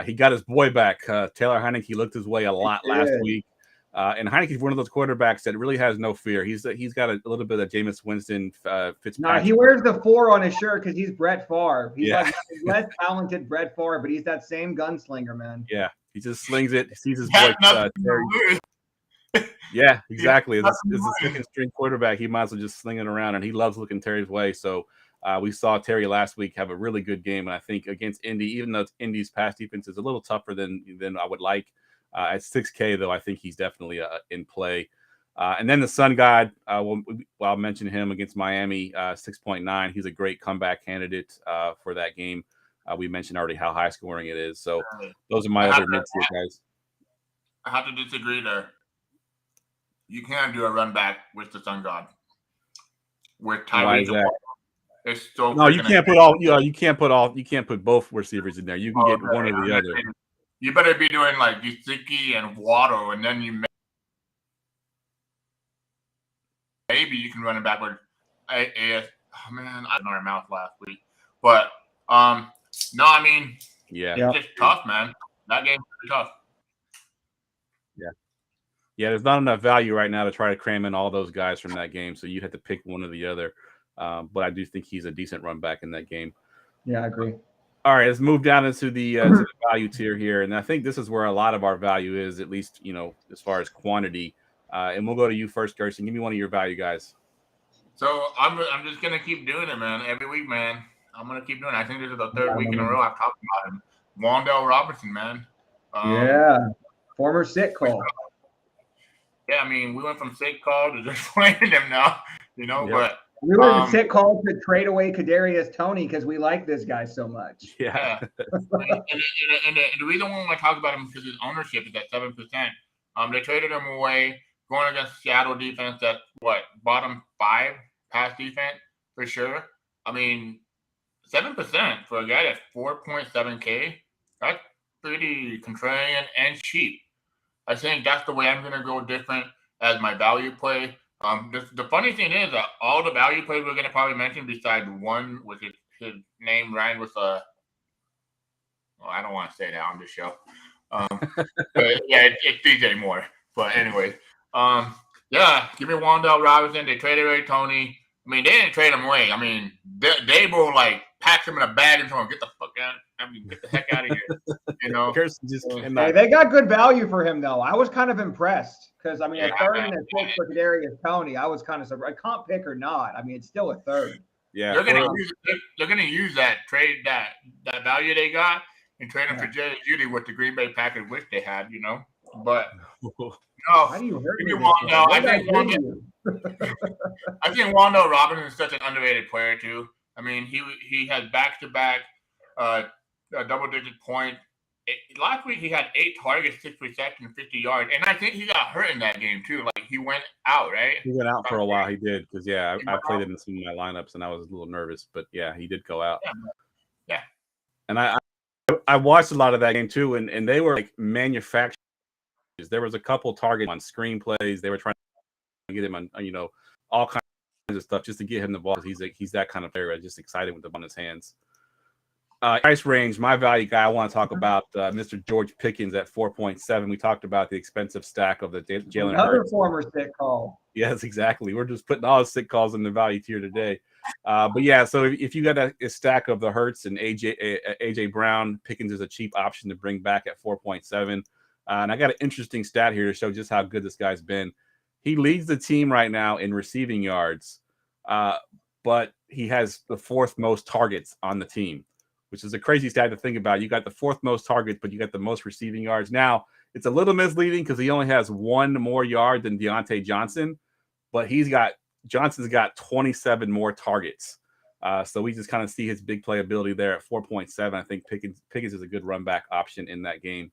He got his boy back. Taylor Heineke looked his way a lot last week. And Heineke's one of those quarterbacks that really has no fear. He's got a little bit of Jameis Winston Fitzpatrick. No, he wears the 4 on his shirt because he's Brett Favre. He's like less talented Brett Favre, but he's that same gunslinger, man. Yeah, he just slings it. He sees his boy Terry. Yeah, exactly. As a second string quarterback, he might as well just sling it around, and he loves looking Terry's way. So we saw Terry last week have a really good game, and I think against Indy, even though Indy's pass defense is a little tougher than I would like, at 6K though, I think he's definitely in play. And then the Sun God, I'll mention him against Miami, 6.9. He's a great comeback candidate for that game. We mentioned already how high scoring it is. So those are my other mid-tier guys. I have to disagree there. You can't do a run back with the Sun God. With Tyreek. It's so no, you can't put all. You can't put both receivers in there. You can get one or the other. You better be doing like Gesicki and Waddle, and then maybe you can run it back with oh man, I don't know our mouth last week, but no, I mean, Yeah. it's just tough, man. That game's pretty tough. Yeah, there's not enough value right now to try to cram in all those guys from that game, so you have to pick one or the other. But I do think he's a decent run back in that game. Yeah, I agree. All right, let's move down into the value tier here, and I think this is where a lot of our value is, at least as far as quantity. And we'll go to you first, Gerson. Give me one of your value guys. So I'm just gonna keep doing it, man. Every week, man. I'm gonna keep doing it. I think this is the third week in a row I've talked about him. Wandale Robinson, man. Yeah, former sit call. Yeah, I mean, we went from sick call to just playing him now, Yep. But We were in sit call to trade away Kadarius Toney because we like this guy so much. Yeah. and the reason why I talk about him is because his ownership is at 7%. They traded him away going against Seattle defense that bottom 5 pass defense for sure. I mean, 7% for a guy that's 4.7K, that's pretty contrarian and cheap. I think that's the way I'm going to go different as my value play. The funny thing is that all the value plays we're going to probably mention, besides one, which is his name rhymed with I don't want to say that on this show. But yeah, it's DJ Moore. But anyways, yeah, give me Wandale Robinson. They traded away Toney. I mean, they didn't trade him away. I mean, they were like packed him in a bag and told him, get the fuck out. I mean, get the heck out of here. Gerson just Hey, they got good value for him, though. I was kind of impressed because, I mean, a third and a sixth for Kadarius Toney, I was kind of surprised. Comp pick or not, I mean, it's still a third. Yeah, they're gonna use that trade that value they got and trade him for Jerry Judy with the Green Bay Packers, which they had, But no, how do you hurt me? I think Wandale Robinson is such an underrated player too. I mean, he has back-to-back double-digit points. Last week he had 8 targets, 6 receptions, 50 yards, and I think he got hurt in that game too. Like he went out, right? He went out for a while. He did because I played him in some of my lineups and I was a little nervous, but yeah, he did go out. Yeah. And I watched a lot of that game too, and they were like manufactured. There was a couple targets on screenplays. They were trying to get him on, all kinds of stuff just to get him the ball. He's that kind of player. I'm just excited with the ball in his hands. Price range, my value guy, I want to talk about Mr. George Pickens at 4.7. We talked about the expensive stack of the Jalen Another Hurts. former sick call. Yes, exactly. We're just putting all the sick calls in the value tier today. But yeah, so if you got a stack of the Hurts and AJ Brown, Pickens is a cheap option to bring back at 4.7. And I got an interesting stat here to show just how good this guy's been. He leads the team right now in receiving yards, but he has the 4th most targets on the team, which is a crazy stat to think about. You got the 4th most targets, but you got the most receiving yards. Now, it's a little misleading because he only has 1 more yard than Deontay Johnson, but Johnson's got 27 more targets. So we just kind of see his big playability there at 4.7. I think Pickens is a good run back option in that game.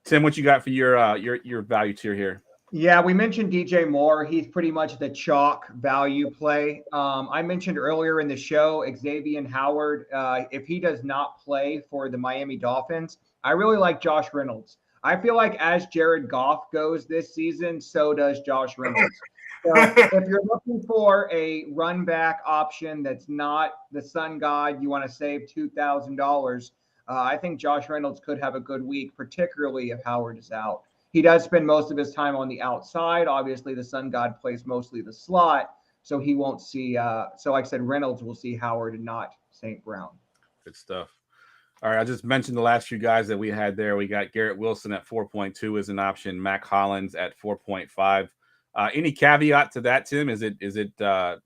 Tim, what you got for your value tier here? Yeah, we mentioned DJ Moore. He's pretty much the chalk value play. I mentioned earlier in the show, Xavier Howard. If he does not play for the Miami Dolphins, I really like Josh Reynolds. I feel like as Jared Goff goes this season, so does Josh Reynolds. So if you're looking for a run back option that's not the sun god, you want to save $2,000. I think Josh Reynolds could have a good week, particularly if Howard is out. He does spend most of his time on the outside. Obviously, the sun god plays mostly the slot, so he won't see. So like I said, Reynolds will see Howard and not St. Brown. Good stuff. All right, I just mentioned the last few guys that we had there. We got Garrett Wilson at 4.2 as an option, Mac Hollins at 4.5. Any caveat to that, Tim? Is it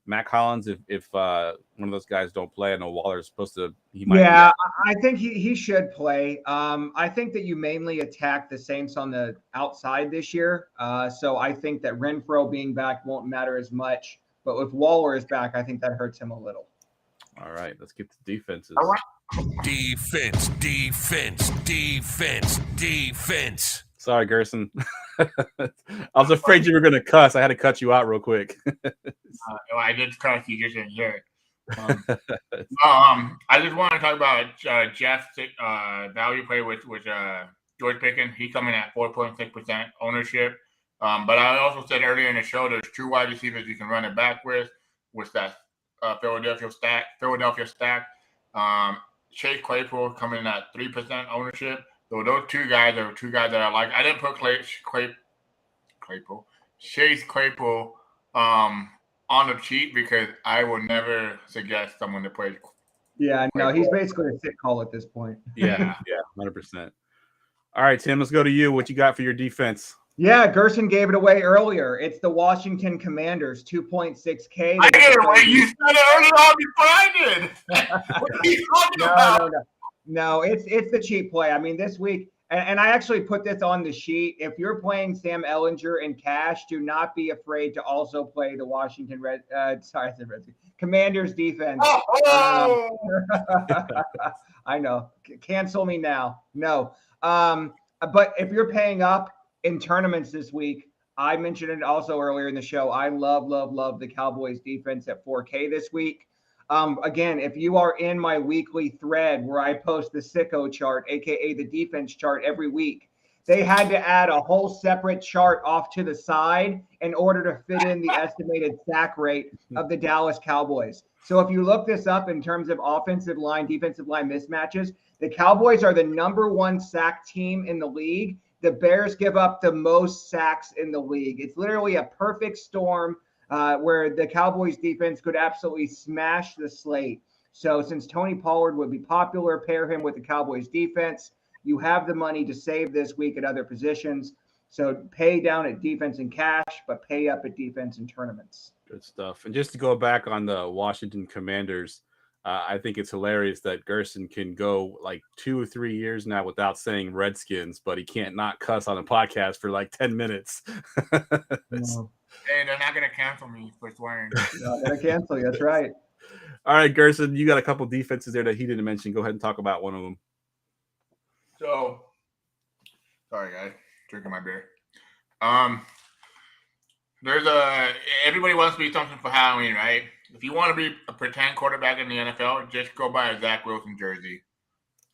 Mac Hollins if one of those guys don't play? I know Waller's supposed to. Yeah, I think he should play. I think that you mainly attack the Saints on the outside this year. So I think that Renfro being back won't matter as much. But if Waller is back, I think that hurts him a little. All right, let's get to defenses. Defense. Sorry, Gerson. I was afraid you were going to cuss. I had to cut you out real quick. I did cuss. You just didn't hear it. I just want to talk about Jeff's value play with George Pickens. He's coming at 4.6% ownership. But I also said earlier in the show, there's 2 wide receivers you can run it back with that Philadelphia stack. Chase Claypool coming in at 3% ownership. So those two guys are two guys that I like. I didn't put Chase Claypool on the cheat because I would never suggest someone to play. Yeah, no, he's basically a sit call at this point. Yeah, 100%. All right, Tim, let's go to you. What you got for your defense? Yeah, Gerson gave it away earlier. It's the Washington Commanders, 2.6K. I gave it away. You said it earlier on before I did. What are you talking about? No, it's the cheap play. I mean, this week, and I actually put this on the sheet. If you're playing Sam Ehlinger in cash, do not be afraid to also play the Washington Commanders defense. Oh! I know. Cancel me now. No. But if you're paying up in tournaments this week, I mentioned it also earlier in the show. I love the Cowboys defense at 4K this week. Again, if you are in my weekly thread where I post the sicko chart, aka the defense chart every week, they had to add a whole separate chart off to the side in order to fit in the estimated sack rate of the Dallas Cowboys. So if you look this up in terms of offensive line, defensive line mismatches, the Cowboys are the #1 sack team in the league. The Bears give up the most sacks in the league. It's literally a perfect storm where the Cowboys defense could absolutely smash the slate. So since Tony Pollard would be popular, pair him with the Cowboys defense. You have the money to save this week at other positions. So pay down at defense and cash, but pay up at defense and tournaments. Good stuff. And just to go back on the Washington Commanders, I think it's hilarious that Gerson can go like 2 or 3 years now without saying Redskins, but he can't not cuss on a podcast for like 10 minutes. No. Hey, they're not going to cancel me for swearing. No, they're going to cancel you. That's right. All right, Gerson, you got a couple defenses there that he didn't mention. Go ahead and talk about one of them. So, sorry, guys. Drinking my beer. Everybody wants to be something for Halloween, right? If you want to be a pretend quarterback in the NFL, just go buy a Zach Wilson jersey.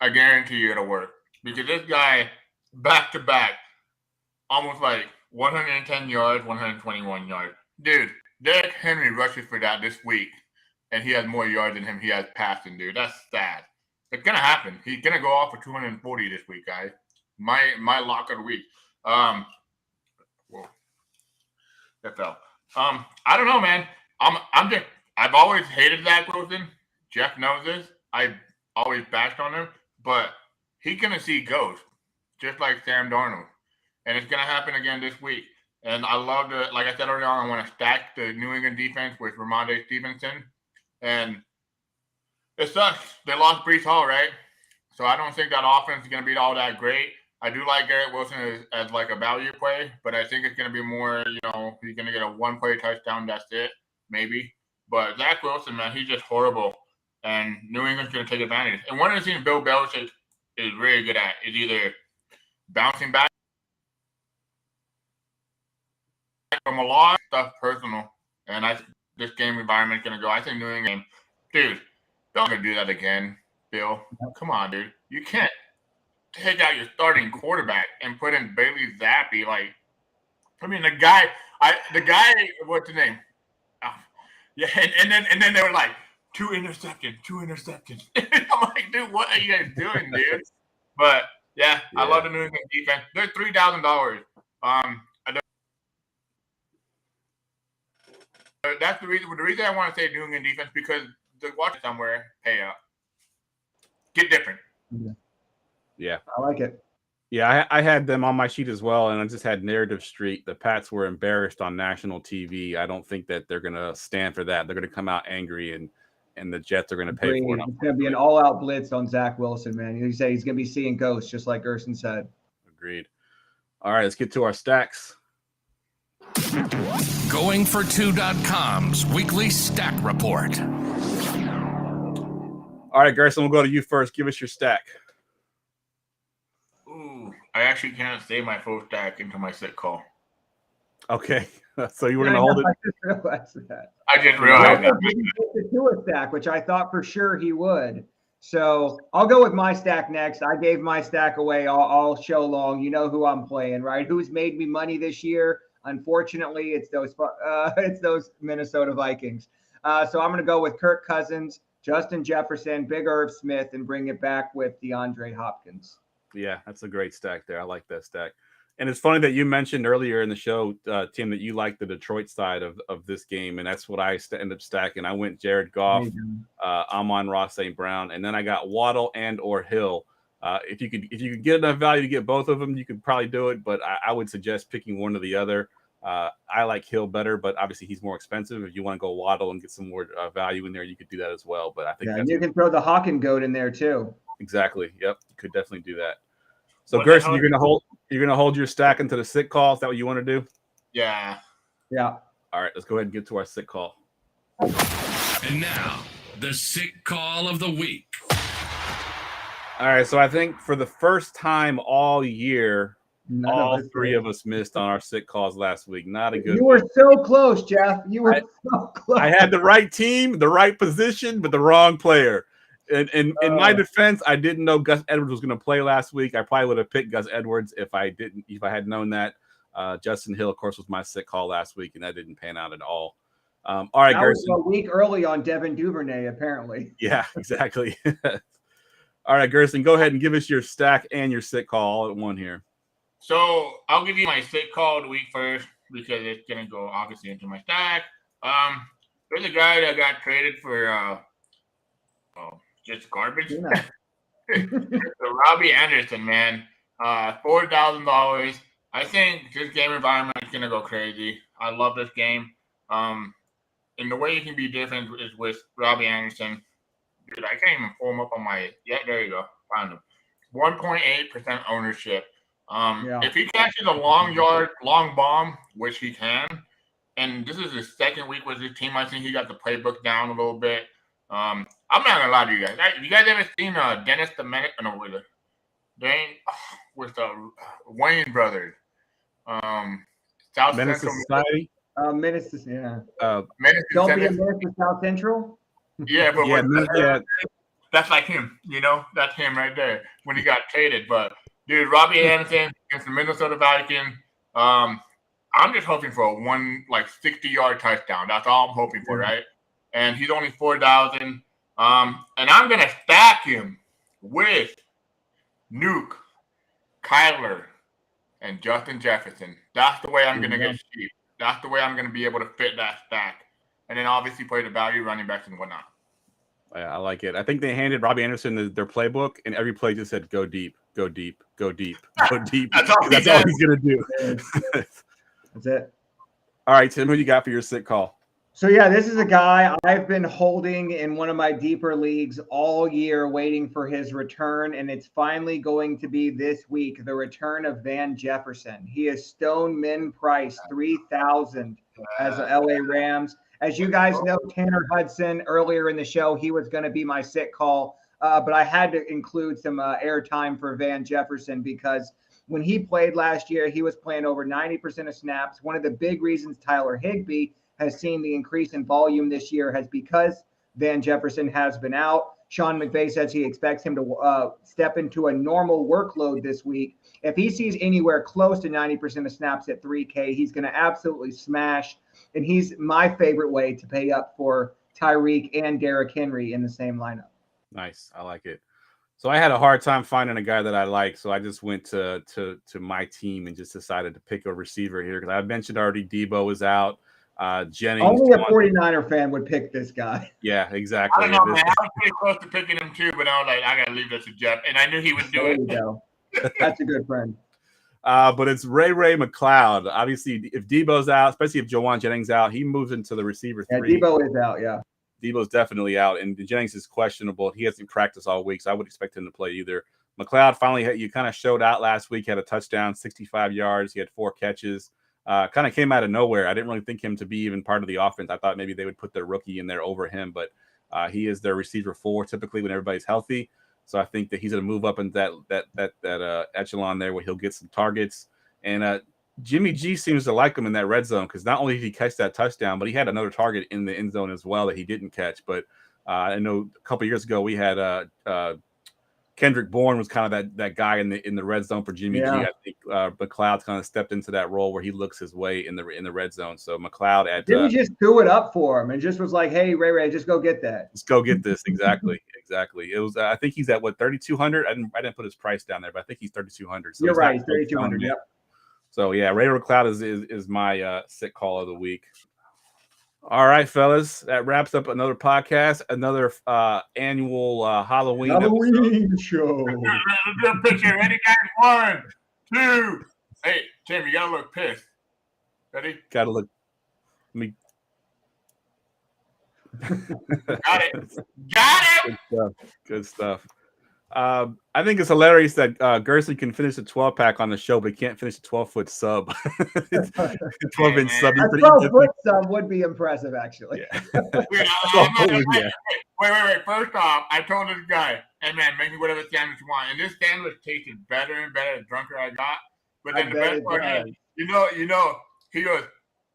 I guarantee you it'll work. Because this guy, back to back, almost like 110 yards, 121 yards. Dude, Derrick Henry rushes for that this week, and he has more yards than him. He has passing, dude. That's sad. It's going to happen. He's going to go off for 240 this week, guys. My lock of the week. Whoa. That fell. I don't know, man. I've always hated Zach Wilson. Jeff knows this. I always bashed on him, but he's gonna see ghosts, just like Sam Darnold, and it's gonna happen again this week. And I love like I said earlier on, I want to stack the New England defense with Ramondre Stevenson, and it sucks. They lost Breece Hall, right? So I don't think that offense is gonna be all that great. I do like Garrett Wilson as like a value play, but I think it's going to be more, he's going to get a one-play touchdown. That's it, maybe. But Zach Wilson, man, he's just horrible. And New England's going to take advantage. And one of the things Bill Belichick is really good at is either bouncing back from a loss, stuff personal. And this game environment is going to go. I think New England, dude, don't going to do that again, Bill. Come on, dude. You can't take out your starting quarterback and put in Bailey Zappi. The guy, what's his name? Oh, yeah, and then they were like, two interceptions. I'm like, dude, what are you guys doing, dude? But yeah, I love the New England defense. They're $3,000. That's the reason. The reason I want to say New England defense because the watch somewhere. Hey, get different. Yeah, I like it. Yeah, I had them on my sheet as well, and I just had Narrative Street. The Pats were embarrassed on national TV. I don't think that they're going to stand for that. They're going to come out angry, and the Jets are going to pay for it. It's going to be an all-out blitz on Zach Wilson, man. You say he's going to be seeing ghosts, just like Gerson said. Agreed. All right, let's get to our stacks. Going4two.com's weekly stack report. All right, Gerson, we'll go to you first. Give us your stack. Ooh, I actually can't save my full stack into my sit call. Okay, so you were going to hold it? I just realized that. I just realized that. He didn't do a stack, which I thought for sure he would. So I'll go with my stack next. I gave my stack away all show long. You know who I'm playing, right? Who's made me money this year? Unfortunately, it's those Minnesota Vikings. So I'm going to go with Kirk Cousins, Justin Jefferson, Big Irv Smith, and bring it back with DeAndre Hopkins. Yeah, that's a great stack there. I like that stack. And it's funny that you mentioned earlier in the show, Tim, that you like the Detroit side of this game, and that's what I ended up stacking. I went Jared Goff, Amon-Ra St. Brown, and then I got Waddle and or Hill. If you could get enough value to get both of them, you could probably do it, but I would suggest picking one or the other. I like Hill better, but obviously he's more expensive. If you want to go Waddle and get some more value in there, you could do that as well. But I think you can throw the Hawkin goat in there too. Exactly. Yep, you could definitely do that. So Gerson, you're gonna hold your stack into the sick call. Is that what you want to do? Yeah. Yeah. All right, let's go ahead and get to our sick call. And now, the sick call of the week. All right, so I think for the first time all year, all three of us missed on our sick calls last week. Not a good. You were so close, Jeff. You were so close. I had the right team, the right position, but the wrong player. And in my defense, I didn't know Gus Edwards was going to play last week. I probably would have picked Gus Edwards if I had known that. Justin Hill, of course, was my sick call last week, and that didn't pan out at all. All right, Gerson. A week early on Devin Duvernay, apparently. Yeah, exactly. All right, Gerson, go ahead and give us your stack and your sick call all at one here. So I'll give you my sick call of the week first because it's gonna go obviously into my stack. There's a guy that got traded for just garbage. So Robbie Anderson, man, $4,000. I think this game environment is gonna go crazy. I love this game. And the way you can be different is with Robbie Anderson. Dude, I can't even pull him up on my. Yeah, there you go. Found him. 1.8% ownership. If he catches a long bomb, which he can, and this is his second week with his team, I think he got the playbook down a little bit. I'm not gonna lie to you guys. You guys ever seen Dennis the Menace? No, with the Wayne brothers. South Menace Central Society. Menace, yeah. Menace Don't be a Menace to South Central. Yeah, but that's like him. You know, that's him right there when he got traded. But dude, Robbie Anderson against the Minnesota Vikings. I'm just hoping for a 60-yard touchdown. That's all I'm hoping for, right? And he's only 4,000. And I'm gonna stack him with Nuke, Kyler, and Justin Jefferson. That's the way I'm gonna get cheap. That's the way I'm gonna be able to fit that stack. And then obviously play the value running backs and whatnot. Yeah, I like it. I think they handed Robbie Anderson their playbook, and every play just said, go deep, go deep, go deep, go deep. That's all he's going to do. That's it. All right, Tim, who you got for your sick call? So, yeah, this is a guy I've been holding in one of my deeper leagues all year waiting for his return, and it's finally going to be this week, the return of Van Jefferson. He is stone min price, 3,000 as the LA Rams. As you guys know, Tanner Hudson, earlier in the show, he was going to be my sick call, but I had to include some airtime for Van Jefferson because when he played last year, he was playing over 90% of snaps. One of the big reasons Tyler Higbee has seen the increase in volume this year has because Van Jefferson has been out. Sean McVay says he expects him to step into a normal workload this week. If he sees anywhere close to 90% of snaps at 3K, he's going to absolutely smash. And he's my favorite way to pay up for Tyreek and Derrick Henry in the same lineup. Nice. I like it. So I had a hard time finding a guy that I like. So I just went to my team and just decided to pick a receiver here because I mentioned already Debo is out. Jennings. Only a 49er fan would pick this guy. Yeah, exactly. I don't know, man. I was pretty close to picking him too, but I was like, I got to leave this to Jeff. And I knew he would do it. There you go. That's a good friend. But it's Ray McLeod. Obviously, if Debo's out, especially if Jawan Jennings out, he moves into the receiver 3. Yeah, Debo is out, yeah. Debo's definitely out, and Jennings is questionable. He hasn't practiced all week, so I would expect him to play either. McLeod finally, you kind of showed out last week, had a touchdown, 65 yards. He had 4 catches. Kind of came out of nowhere. I didn't really think him to be even part of the offense. I thought maybe they would put their rookie in there over him, but he is their receiver 4 typically when everybody's healthy. So I think that he's going to move up in that echelon there where he'll get some targets. And Jimmy G seems to like him in that red zone because not only did he catch that touchdown, but he had another target in the end zone as well that he didn't catch. But I know a couple of years ago we had Kendrick Bourne was kind of that guy in the red zone for Jimmy G. I think McLeod kind of stepped into that role where he looks his way in the red zone. So McLeod at Jimmy just threw it up for him and just was like, "Hey, Ray, just go get that. Just go get this." Exactly. It was. I think he's at what 3,200. I didn't put his price down there, but I think he's 3,200. So You're right. He's 3,200. Yep. So yeah, Ray McLeod is my sick call of the week. All right, fellas, that wraps up another podcast, another annual Halloween show. Let's do a picture. Ready, guys? 1, 2. Hey, Tim, you gotta look pissed. Ready? Gotta look. Me. Got it. Good stuff. I think it's hilarious that Gerson can finish a 12-pack on the show, but he can't finish a 12-foot sub. 12-inch sub. A 12-foot sub would be impressive, actually. Yeah. Wait. First off, I told this guy, "Hey man, make me whatever sandwich you want." And this sandwich tasted better and better the drunker I got. But then the best part is, you know, he goes,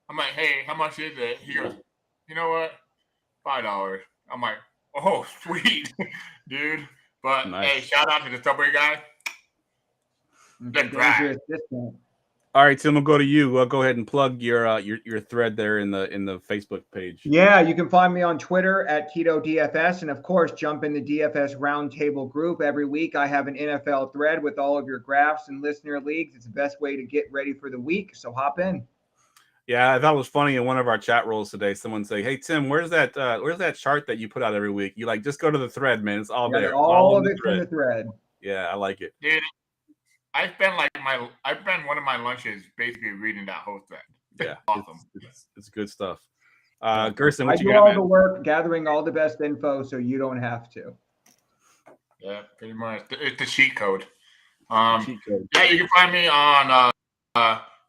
I'm like, "Hey, how much is it?" He goes, "You know what? $5." I'm like, "Oh, sweet, dude." But nice. Hey, shout out to the Subway guy. All right, Tim, we'll go to you. Go ahead and plug your thread there in the Facebook page. Yeah, you can find me on Twitter at Keto DFS, and of course, jump in the DFS Roundtable group. Every week, I have an NFL thread with all of your graphs and listener leagues. It's the best way to get ready for the week, so hop in. Yeah, I thought it was funny in one of our chat roles today. Someone say, "Hey Tim, where's that chart that you put out every week?" You like just go to the thread, man. It's all there. All of it's in the thread. Yeah, I like it, dude. I spent one of my lunches basically reading that whole thread. Yeah, awesome. It's good stuff. Gerson, I do all the work, gathering all the best info, so you don't have to. Yeah, pretty much. It's the cheat code. Yeah, you can find me on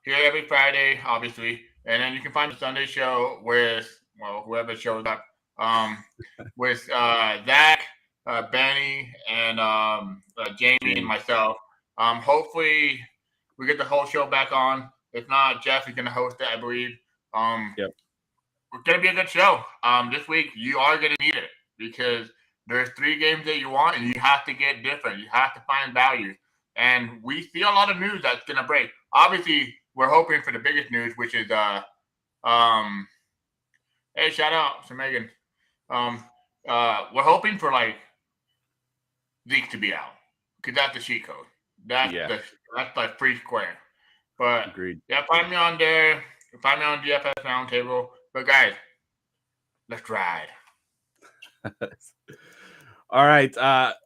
here every Friday, obviously. And then you can find the Sunday show with, whoever shows up, with Zach, Benny, and Jamie and myself. Hopefully we get the whole show back on. If not, Jeff is going to host it, I believe. Yep. It's going to be a good show. This week you are going to need it because there's 3 games that you want and you have to get different. You have to find value. And we see a lot of news that's going to break. Obviously, we're hoping for the biggest news, which is, hey, shout out to Megan. We're hoping for, Zeke to be out because that's the cheat code. That's the free square. But, agreed. Yeah, find me on there. Find me on DFS Roundtable. But, guys, let's ride. All right.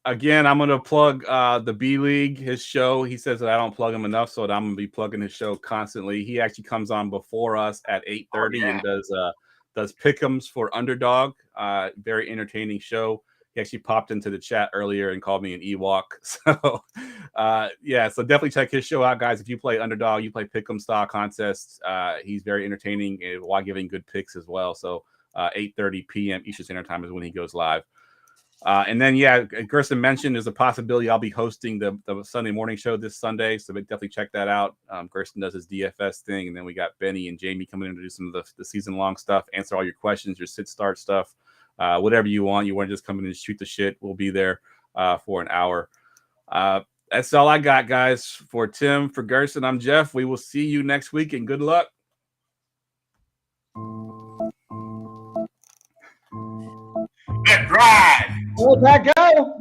Again, I'm going to plug the B League, his show. He says that I don't plug him enough, so that I'm going to be plugging his show constantly. He actually comes on before us at 8:30 and does pick'ems for Underdog. Very entertaining show. He actually popped into the chat earlier and called me an Ewok. So, so definitely check his show out, guys. If you play Underdog, you play pick'em style contests. He's very entertaining while giving good picks as well. So, 8:30 p.m. Eastern Standard Time is when he goes live. And then, Gerson mentioned there's a possibility I'll be hosting the Sunday morning show this Sunday. So definitely check that out. Gerson does his DFS thing. And then we got Benny and Jamie coming in to do some of the season-long stuff, answer all your questions, your sit-start stuff, whatever you want. You want to just come in and shoot the shit, we'll be there for an hour. That's all I got, guys. For Tim, for Gerson, I'm Jeff. We will see you next week, and good luck. Let's ride. Let that go.